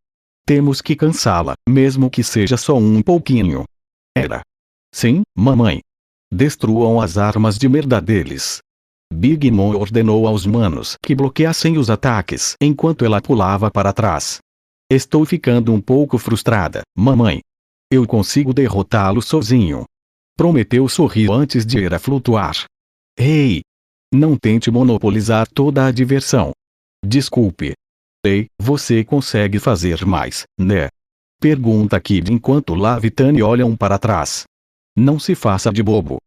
Temos que cansá-la, mesmo que seja só um pouquinho. Era. Sim, mamãe. Destruam as armas de merda deles. Big Mom ordenou aos manos que bloqueassem os ataques enquanto ela pulava para trás. Estou ficando um pouco frustrada, mamãe. Eu consigo derrotá-lo sozinho. Prometeu sorriu antes de ir a flutuar. Ei! Não tente monopolizar toda a diversão. Desculpe. Ei, você consegue fazer mais, né? Pergunta Kid enquanto Lava e Tani olham para trás. Não se faça de bobo.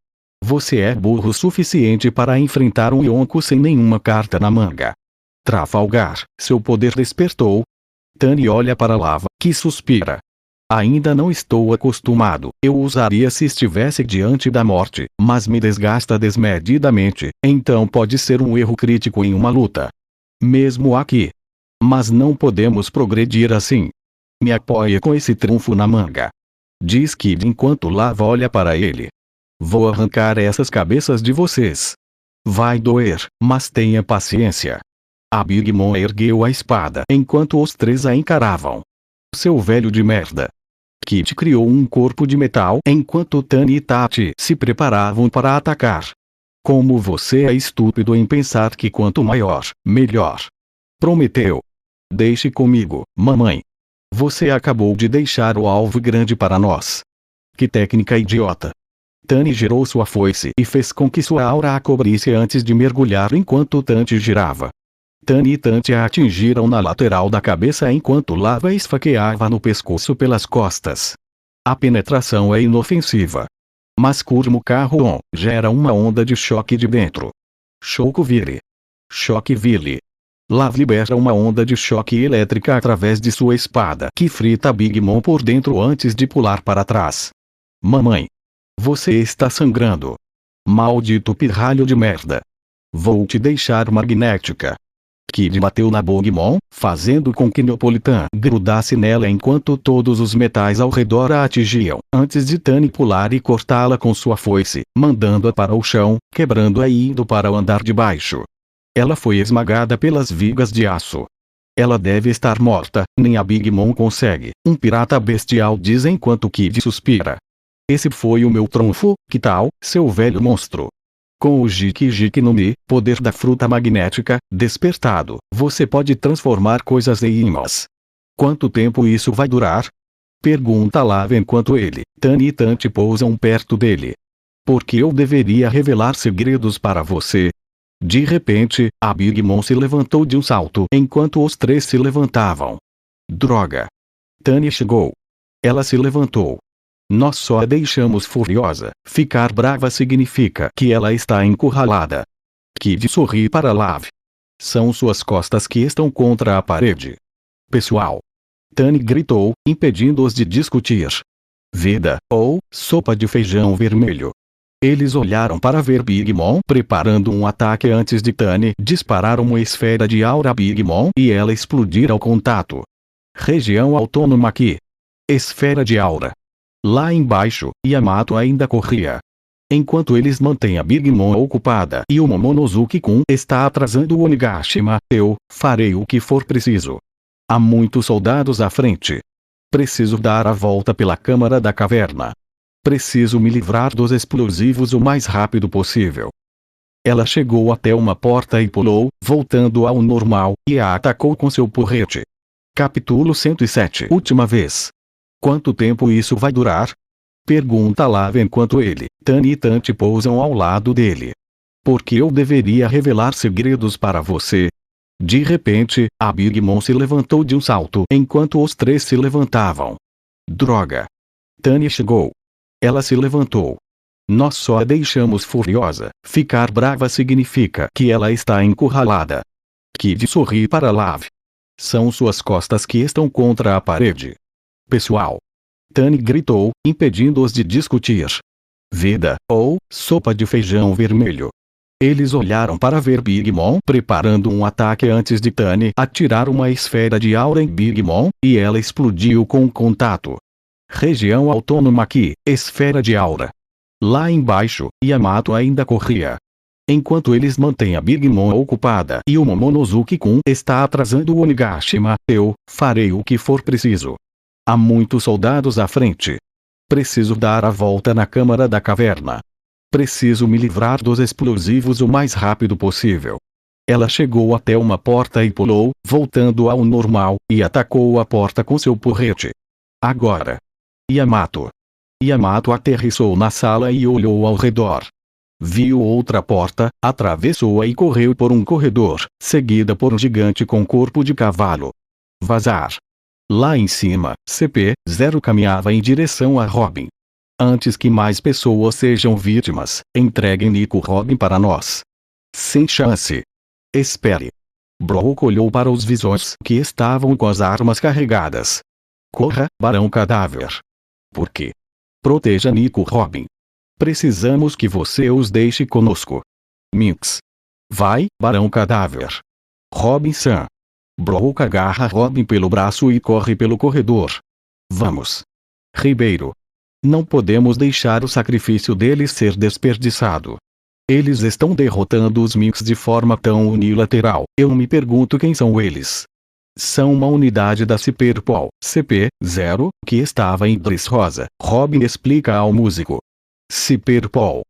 Você é burro o suficiente para enfrentar um Yonko sem nenhuma carta na manga. Trafalgar, seu poder despertou. Tani olha para Lava, que suspira. Ainda não estou acostumado, eu usaria se estivesse diante da morte, mas me desgasta desmedidamente, então pode ser um erro crítico em uma luta. Mesmo aqui. Mas não podemos progredir assim. Me apoie com esse trunfo na manga. Diz Kid enquanto Lava olha para ele. Vou arrancar essas cabeças de vocês. Vai doer, mas tenha paciência. A Big Mom ergueu a espada enquanto os três a encaravam. Seu velho de merda. Kid criou um corpo de metal enquanto Tani e Itachi se preparavam para atacar. Como você é estúpido em pensar que quanto maior, melhor. Prometeu. Deixe comigo, mamãe. Você acabou de deixar o alvo grande para nós. Que técnica idiota. Tani girou sua foice e fez com que sua aura a cobrisse antes de mergulhar enquanto Tanti girava. Tani e Tanti a atingiram na lateral da cabeça enquanto Lava esfaqueava no pescoço pelas costas. A penetração é inofensiva. Mas Kurmo Carron gera uma onda de choque de dentro. Shokuviri. Choque-vile. Lava libera uma onda de choque elétrica através de sua espada que frita Big Mom por dentro antes de pular para trás. Mamãe. Você está sangrando. Maldito pirralho de merda. Vou te deixar magnética. Kid bateu na Big Mom, fazendo com que Neapolitan grudasse nela enquanto todos os metais ao redor a atingiam, antes de Tani pular e cortá-la com sua foice, mandando-a para o chão, quebrando-a e indo para o andar de baixo. Ela foi esmagada pelas vigas de aço. Ela deve estar morta, nem a Big Mom consegue, um pirata bestial diz enquanto Kid suspira. Esse foi o meu trunfo, que tal, seu velho monstro? Com o Jiki no Mi, poder da fruta magnética, despertado, você pode transformar coisas em imãs. Quanto tempo isso vai durar? Pergunta Lava enquanto ele, Tani e Tanti pousam perto dele. Porque eu deveria revelar segredos para você? De repente, a Big Mom se levantou de um salto enquanto os três se levantavam. Droga! Tani chegou. Ela se levantou. Nós só a deixamos furiosa. Ficar brava significa que ela está encurralada. Kid sorri para Lave. São suas costas que estão contra a parede. Pessoal! Tani gritou, impedindo-os de discutir. Vida, ou sopa de feijão vermelho. Eles olharam para ver Big Mom preparando um ataque antes de Tani disparar uma esfera de aura a Big Mom e ela explodir ao contato. Região autônoma aqui. Esfera de aura. Lá embaixo, Yamato ainda corria. Enquanto eles mantêm a Big Mom ocupada e o Momonosuke-kun está atrasando o Onigashima, eu farei o que for preciso. Há muitos soldados à frente. Preciso dar a volta pela câmara da caverna. Preciso me livrar dos explosivos o mais rápido possível. Ela chegou até uma porta e pulou, voltando ao normal, e a atacou com seu porrete. Capítulo 107. Última vez. Quanto tempo isso vai durar? Pergunta Lave enquanto ele, Tani e Tanti pousam ao lado dele. Porque eu deveria revelar segredos para você? De repente, a Big Mom se levantou de um salto enquanto os três se levantavam. Droga! Tani chegou. Ela se levantou. Nós só a deixamos furiosa. Ficar brava significa que ela está encurralada. Kid sorri para Lave. São suas costas que estão contra a parede. Pessoal! Tani gritou, impedindo-os de discutir. Vida, ou sopa de feijão vermelho. Eles olharam para ver Big Mom preparando um ataque antes de Tani atirar uma esfera de aura em Big Mom, e ela explodiu com contato. Região autônoma aqui, esfera de aura. Lá embaixo, Yamato ainda corria. Enquanto eles mantêm a Big Mom ocupada e o Momonosuke-kun está atrasando o Onigashima, eu farei o que for preciso. Há muitos soldados à frente. Preciso dar a volta na câmara da caverna. Preciso me livrar dos explosivos o mais rápido possível. Ela chegou até uma porta e pulou, voltando ao normal, e atacou a porta com seu porrete. Agora. Yamato. Yamato aterrissou na sala e olhou ao redor. Viu outra porta, atravessou-a e correu por um corredor, seguida por um gigante com corpo de cavalo. Vazar. Lá em cima, CP-0 caminhava em direção a Robin. Antes que mais pessoas sejam vítimas, entreguem Nico Robin para nós. Sem chance. Espere. Brook olhou para os visões que estavam com as armas carregadas. Corra, Barão Cadáver. Por quê? Proteja Nico Robin. Precisamos que você os deixe conosco. Minx. Vai, Barão Cadáver. Robin-san. Brook agarra Robin pelo braço e corre pelo corredor. Vamos. Ribeiro. Não podemos deixar o sacrifício deles ser desperdiçado. Eles estão derrotando os Minx de forma tão unilateral. Eu me pergunto quem são eles. São uma unidade da Cyberpol, CP-0, que estava em Dressrosa. Robin explica ao músico. Cyberpol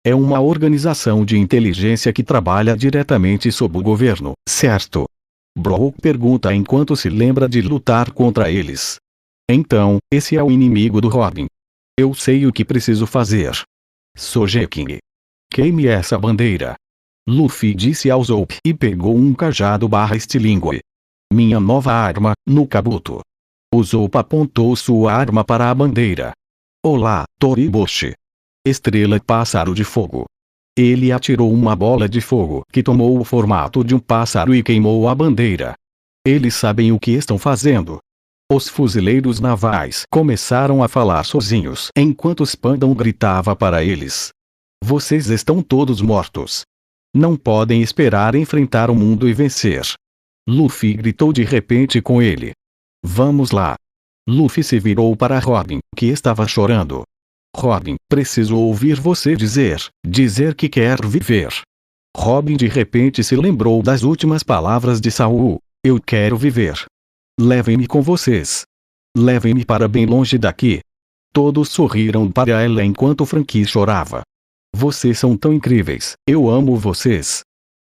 é uma organização de inteligência que trabalha diretamente sob o governo, certo? Brook pergunta enquanto se lembra de lutar contra eles. Então, esse é o inimigo do Robin. Eu sei o que preciso fazer. Sogeking. Queime essa bandeira. Luffy disse ao Zope e pegou um cajado estilingue. Minha nova arma, no Kabuto. O Zope apontou sua arma para a bandeira. Olá, Toriboshi. Estrela Pássaro de Fogo. Ele atirou uma bola de fogo que tomou o formato de um pássaro e queimou a bandeira. Eles sabem o que estão fazendo. Os fuzileiros navais começaram a falar sozinhos enquanto Spandam gritava para eles. Vocês estão todos mortos. Não podem esperar enfrentar o mundo e vencer. Luffy gritou de repente com ele. Vamos lá. Luffy se virou para Robin, que estava chorando. Robin, preciso ouvir você dizer que quer viver. Robin de repente se lembrou das últimas palavras de Saul. Eu quero viver. Levem-me com vocês. Levem-me para bem longe daqui. Todos sorriram para ela enquanto Franky chorava. Vocês são tão incríveis, eu amo vocês.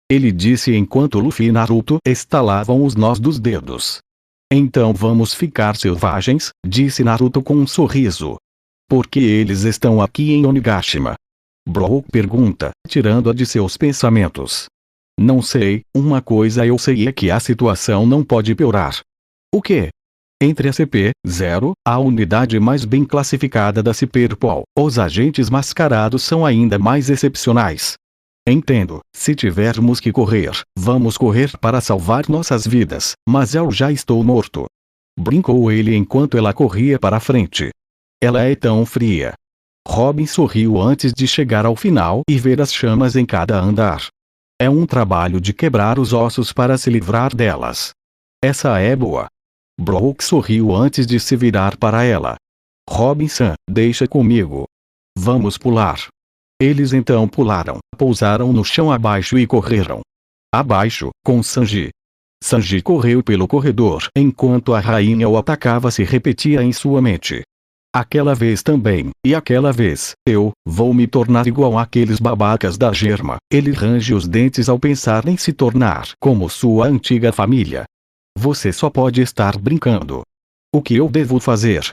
Ele disse enquanto Luffy e Naruto estalavam os nós dos dedos. Então vamos ficar selvagens, disse Naruto com um sorriso. Porque eles estão aqui em Onigashima. Brook pergunta, tirando-a de seus pensamentos. Não sei, uma coisa eu sei é que a situação não pode piorar. O quê? Entre a CP-0, a unidade mais bem classificada da Cyberpol, os agentes mascarados são ainda mais excepcionais. Entendo, se tivermos que correr, vamos correr para salvar nossas vidas, mas eu já estou morto. Brincou ele enquanto ela corria para a frente. Ela é tão fria. Robin sorriu antes de chegar ao final e ver as chamas em cada andar. É um trabalho de quebrar os ossos para se livrar delas. Essa é boa. Brook sorriu antes de se virar para ela. Robinson, deixa comigo. Vamos pular. Eles então pularam, pousaram no chão abaixo e correram. Abaixo, com Sanji. Sanji correu pelo corredor enquanto a rainha o atacava se repetia em sua mente. Aquela vez também, e aquela vez, eu vou me tornar igual àqueles babacas da Germa. Ele range os dentes ao pensar em se tornar como sua antiga família. Você só pode estar brincando. O que eu devo fazer?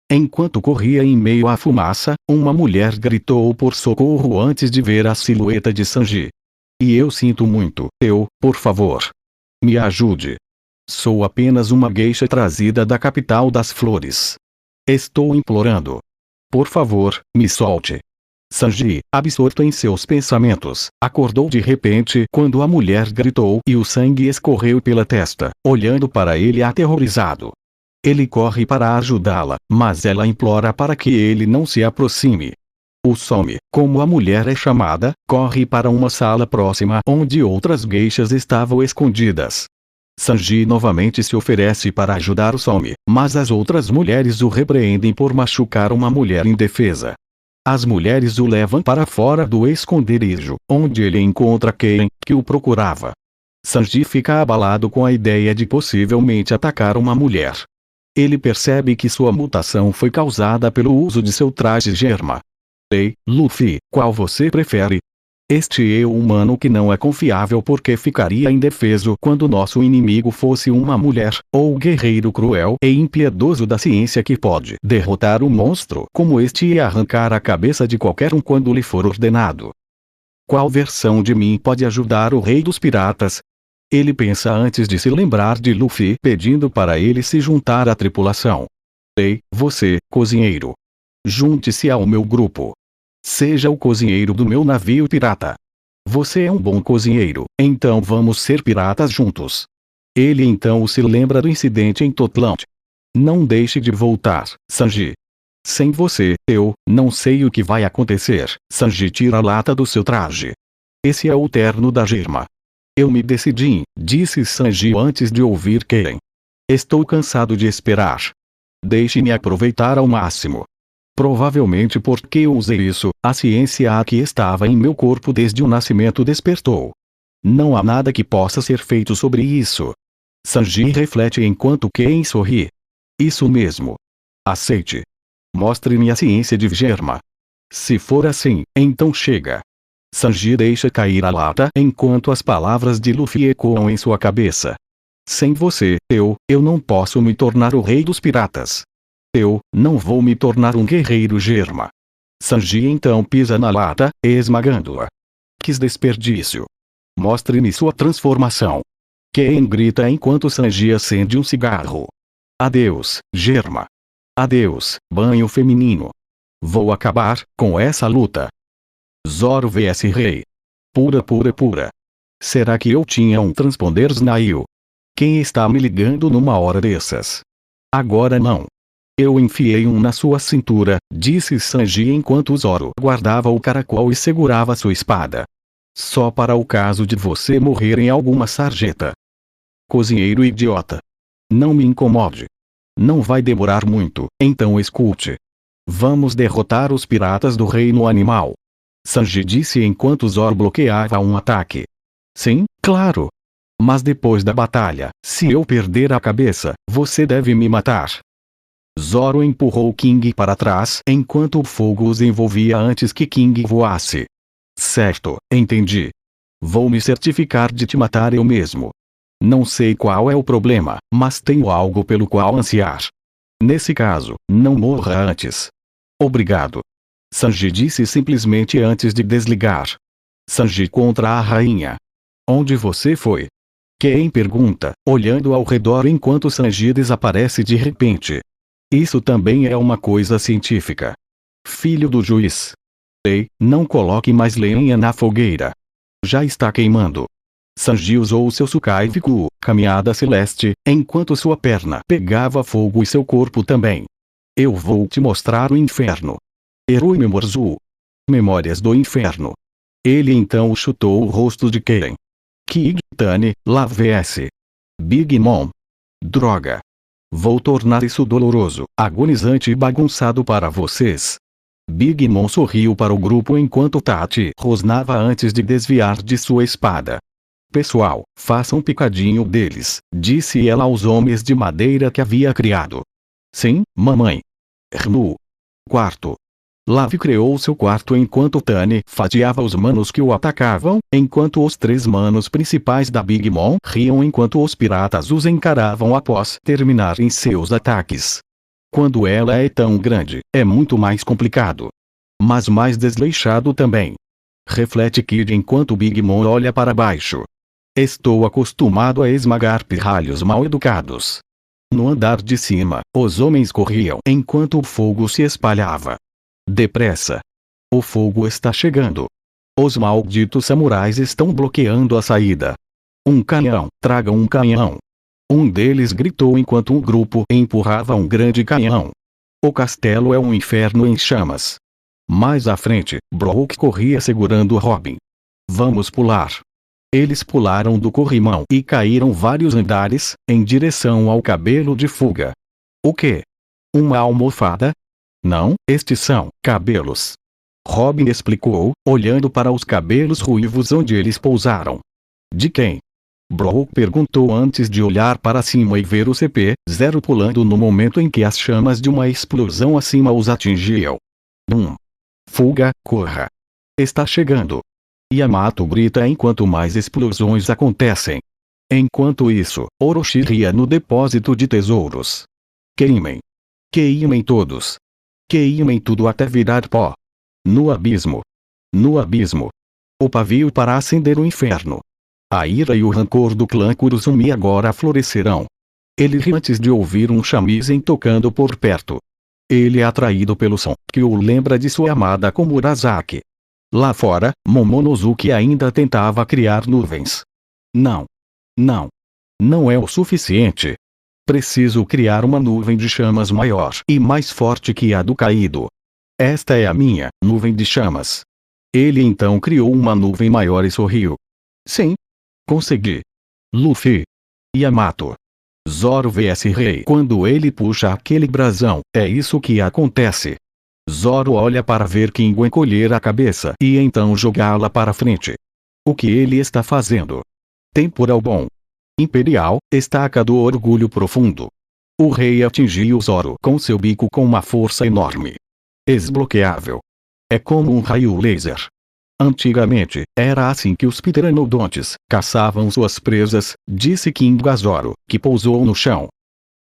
Enquanto corria em meio à fumaça, uma mulher gritou por socorro antes de ver a silhueta de Sanji. E eu sinto muito, por favor. Me ajude. Sou apenas uma geisha trazida da capital das flores. Estou implorando. Por favor, me solte. Sanji, absorto em seus pensamentos, acordou de repente quando a mulher gritou e o sangue escorreu pela testa, olhando para ele aterrorizado. Ele corre para ajudá-la, mas ela implora para que ele não se aproxime. O Some, como a mulher é chamada, corre para uma sala próxima onde outras geishas estavam escondidas. Sanji novamente se oferece para ajudar o Some, mas as outras mulheres o repreendem por machucar uma mulher indefesa. As mulheres o levam para fora do esconderijo, onde ele encontra Ken, que o procurava. Sanji fica abalado com a ideia de possivelmente atacar uma mulher. Ele percebe que sua mutação foi causada pelo uso de seu traje Germa. Ei, Luffy, qual você prefere? Este eu humano que não é confiável porque ficaria indefeso quando nosso inimigo fosse uma mulher, ou o guerreiro cruel e impiedoso da ciência que pode derrotar um monstro como este e arrancar a cabeça de qualquer um quando lhe for ordenado. Qual versão de mim pode ajudar o rei dos piratas? Ele pensa antes de se lembrar de Luffy pedindo para ele se juntar à tripulação. Ei, você, cozinheiro. Junte-se ao meu grupo. Seja o cozinheiro do meu navio pirata. Você é um bom cozinheiro, então vamos ser piratas juntos. Ele então se lembra do incidente em Totland. Não deixe de voltar, Sanji. Sem você, eu não sei o que vai acontecer. Sanji tira a lata do seu traje. Esse é o terno da Germa. Eu me decidi, disse Sanji antes de ouvir Ken. Estou cansado de esperar. Deixe-me aproveitar ao máximo. Provavelmente porque eu usei isso, a ciência que estava em meu corpo desde o nascimento despertou. Não há nada que possa ser feito sobre isso. Sanji reflete enquanto Ken sorri. Isso mesmo. Aceite. Mostre-me a ciência de Germa. Se for assim, então chega. Sanji deixa cair a lata enquanto as palavras de Luffy ecoam em sua cabeça. Sem você, eu não posso me tornar o rei dos piratas. Eu não vou me tornar um guerreiro Germa. Sanji então pisa na lata, esmagando-a. Que desperdício. Mostre-me sua transformação. Ken grita enquanto Sanji acende um cigarro. Adeus, Germa. Adeus, banho feminino. Vou acabar com essa luta. Zoro vs Rei. Pura. Será que eu tinha um transponder Snail? Quem está me ligando numa hora dessas? Agora não. Eu enfiei um na sua cintura, disse Sanji enquanto Zoro guardava o caracol e segurava sua espada. Só para o caso de você morrer em alguma sarjeta. Cozinheiro idiota. Não me incomode. Não vai demorar muito, então escute. Vamos derrotar os piratas do reino animal. Sanji disse enquanto Zoro bloqueava um ataque. Sim, claro. Mas depois da batalha, se eu perder a cabeça, você deve me matar. Zoro empurrou King para trás enquanto o fogo os envolvia antes que King voasse. Certo, entendi. Vou me certificar de te matar eu mesmo. Não sei qual é o problema, mas tenho algo pelo qual ansiar. Nesse caso, não morra antes. Obrigado. Sanji disse simplesmente antes de desligar. Sanji contra a rainha. Onde você foi? Quem pergunta, olhando ao redor enquanto Sanji desaparece de repente. Isso também é uma coisa científica. Filho do juiz. Ei, não coloque mais lenha na fogueira. Já está queimando. Sanji usou seu Sukaifiku, caminhada celeste, enquanto sua perna pegava fogo e seu corpo também. Eu vou te mostrar o inferno. Erui Memorzu. Memórias do inferno. Ele então chutou o rosto de Karen. Kigitane, lá vs. Big Mom. Droga. Vou tornar isso doloroso, agonizante e bagunçado para vocês. Big Mom sorriu para o grupo enquanto Tati rosnava antes de desviar de sua espada. Pessoal, façam um picadinho deles, disse ela aos homens de madeira que havia criado. Sim, mamãe. Rmu. Quarto. Lavi criou seu quarto enquanto Tani fatiava os manos que o atacavam, enquanto os 3 manos principais da Big Mom riam enquanto os piratas os encaravam após terminarem seus ataques. Quando ela é tão grande, é muito mais complicado. Mas mais desleixado também. Reflete Kid enquanto Big Mom olha para baixo. Estou acostumado a esmagar pirralhos mal educados. No andar de cima, os homens corriam enquanto o fogo se espalhava. Depressa. O fogo está chegando. Os malditos samurais estão bloqueando a saída. Um canhão, traga um canhão. Um deles gritou enquanto um grupo empurrava um grande canhão. O castelo é um inferno em chamas. Mais à frente, Brook corria segurando Robin. Vamos pular. Eles pularam do corrimão e caíram vários andares, em direção ao cabelo de fuga. O quê? Uma almofada? Não, estes são cabelos. Robin explicou, olhando para os cabelos ruivos onde eles pousaram. De quem? Brook perguntou antes de olhar para cima e ver o CP-0 pulando no momento em que as chamas de uma explosão acima os atingiam. Fuga, corra. Está chegando. Yamato grita enquanto mais explosões acontecem. Enquanto isso, Orochi ria no depósito de tesouros. Queimem. Queimem todos. Queimem tudo até virar pó. No abismo. No abismo. O pavio para acender o inferno. A ira e o rancor do clã Kurosumi agora florescerão. Ele ri antes de ouvir um shamisen tocando por perto. Ele é atraído pelo som, que o lembra de sua amada Komurasaki. Lá fora, Momonosuke ainda tentava criar nuvens. Não. Não. Não é o suficiente. Preciso criar uma nuvem de chamas maior e mais forte que a do caído. Esta é a minha nuvem de chamas. Ele então criou uma nuvem maior e sorriu. Sim. Consegui. Luffy. Yamato. Zoro vs Rei. Quando ele puxa aquele brasão, é isso que acontece. Zoro olha para ver King encolher a cabeça e então jogá-la para frente. O que ele está fazendo? Temporal bom. Imperial, estaca do orgulho profundo. O rei atingiu Zoro com seu bico com uma força enorme. Desbloqueável. É como um raio laser. Antigamente, era assim que os pteranodontes caçavam suas presas, disse King a Zoro, que pousou no chão.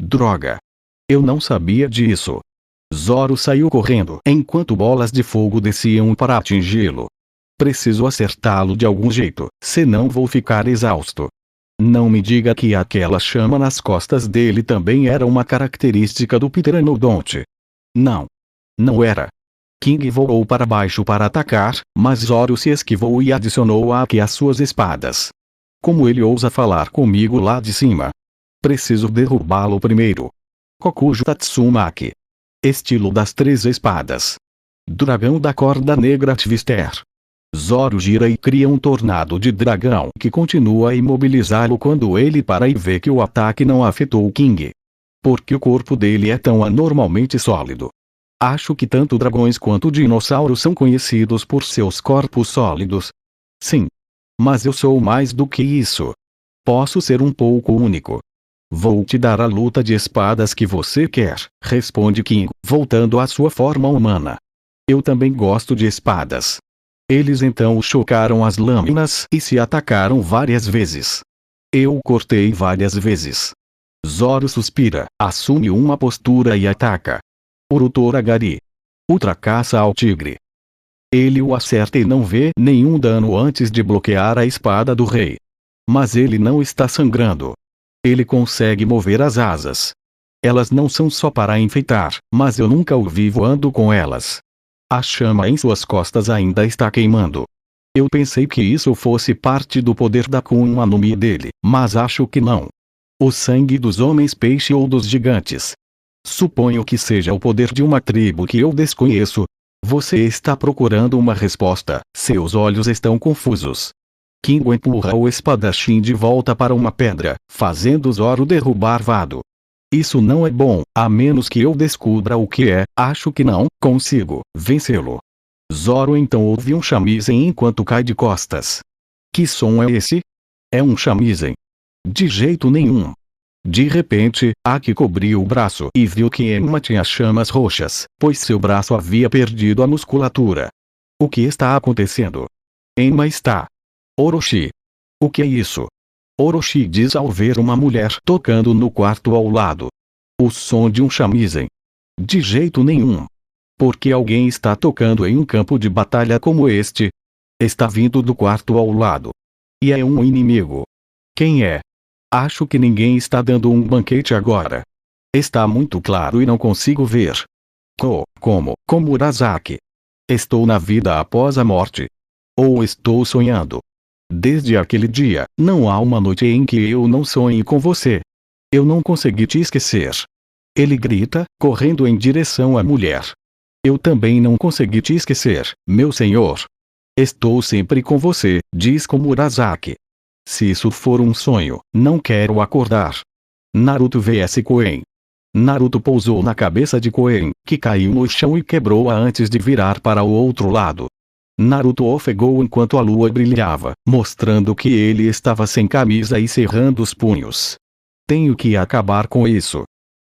Droga. Eu não sabia disso. Zoro saiu correndo enquanto bolas de fogo desciam para atingi-lo. Preciso acertá-lo de algum jeito, senão vou ficar exausto. Não me diga que aquela chama nas costas dele também era uma característica do pteranodonte. Não. Não era. King voou para baixo para atacar, mas Zoro se esquivou e adicionou a que às suas espadas. Como ele ousa falar comigo lá de cima? Preciso derrubá-lo primeiro. Kokujo Tatsumaki. Estilo das 3 espadas. Dragão da corda negra Twister. Zoro gira e cria um tornado de dragão que continua a imobilizá-lo quando ele para e vê que o ataque não afetou King. Porque o corpo dele é tão anormalmente sólido. Acho que tanto dragões quanto dinossauros são conhecidos por seus corpos sólidos. Sim. Mas eu sou mais do que isso. Posso ser um pouco único. Vou te dar a luta de espadas que você quer, responde King, voltando à sua forma humana. Eu também gosto de espadas. Eles então chocaram as lâminas e se atacaram várias vezes. Eu cortei várias vezes. Zoro suspira, assume uma postura e ataca. Urutoragari. Ultracaça ao tigre. Ele o acerta e não vê nenhum dano antes de bloquear a espada do rei. Mas ele não está sangrando. Ele consegue mover as asas. Elas não são só para enfeitar, mas eu nunca o vi voando com elas. A chama em suas costas ainda está queimando. Eu pensei que isso fosse parte do poder da Akuma no Mi dele, mas acho que não. O sangue dos homens peixe ou dos gigantes. Suponho que seja o poder de uma tribo que eu desconheço. Você está procurando uma resposta, seus olhos estão confusos. Kingo empurra o espadachim de volta para uma pedra, fazendo Zoro derrubar Vado. Isso não é bom, a menos que eu descubra o que é, acho que não consigo vencê-lo. Zoro então ouve um shamisen enquanto cai de costas. Que som é esse? É um shamisen? De jeito nenhum. De repente, Aki cobriu o braço e viu que Emma tinha chamas roxas, pois seu braço havia perdido a musculatura. O que está acontecendo? Emma está. Orochi. O que é isso? Orochi diz ao ver uma mulher tocando no quarto ao lado. O som de um shamisen. De jeito nenhum. Porque alguém está tocando em um campo de batalha como este? Está vindo do quarto ao lado. E é um inimigo. Quem é? Acho que ninguém está dando um banquete agora. Está muito claro e não consigo ver. Como Murasaki. Estou na vida após a morte. Ou estou sonhando. Desde aquele dia, não há uma noite em que eu não sonhe com você. Eu não consegui te esquecer. Ele grita, correndo em direção à mulher. Eu também não consegui te esquecer, meu senhor. Estou sempre com você, diz Murasaki. Se isso for um sonho, não quero acordar. Naruto vs Koen. Naruto pousou na cabeça de Koen, que caiu no chão e quebrou-a antes de virar para o outro lado. Naruto ofegou enquanto a lua brilhava, mostrando que ele estava sem camisa e cerrando os punhos. Tenho que acabar com isso.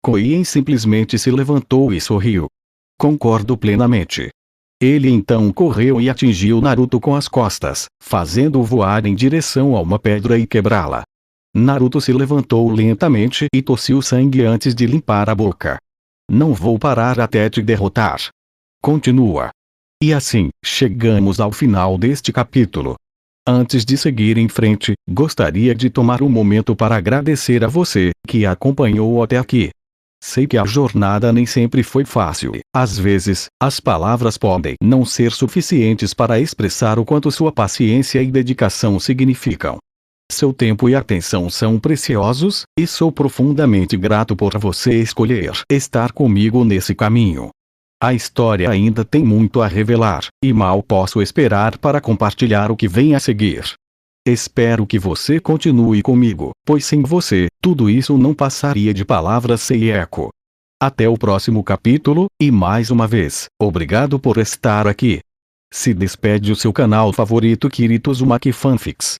Koen simplesmente se levantou e sorriu. Concordo plenamente. Ele então correu e atingiu Naruto com as costas, fazendo-o voar em direção a uma pedra e quebrá-la. Naruto se levantou lentamente e tossiu sangue antes de limpar a boca. Não vou parar até te derrotar. Continua. E assim, chegamos ao final deste capítulo. Antes de seguir em frente, gostaria de tomar um momento para agradecer a você, que acompanhou até aqui. Sei que a jornada nem sempre foi fácil. Às vezes, as palavras podem não ser suficientes para expressar o quanto sua paciência e dedicação significam. Seu tempo e atenção são preciosos, e sou profundamente grato por você escolher estar comigo nesse caminho. A história ainda tem muito a revelar, e mal posso esperar para compartilhar o que vem a seguir. Espero que você continue comigo, pois sem você, tudo isso não passaria de palavras sem eco. Até o próximo capítulo, e mais uma vez, obrigado por estar aqui. Se despede o seu canal favorito Kirito Uzumaki Fanfics.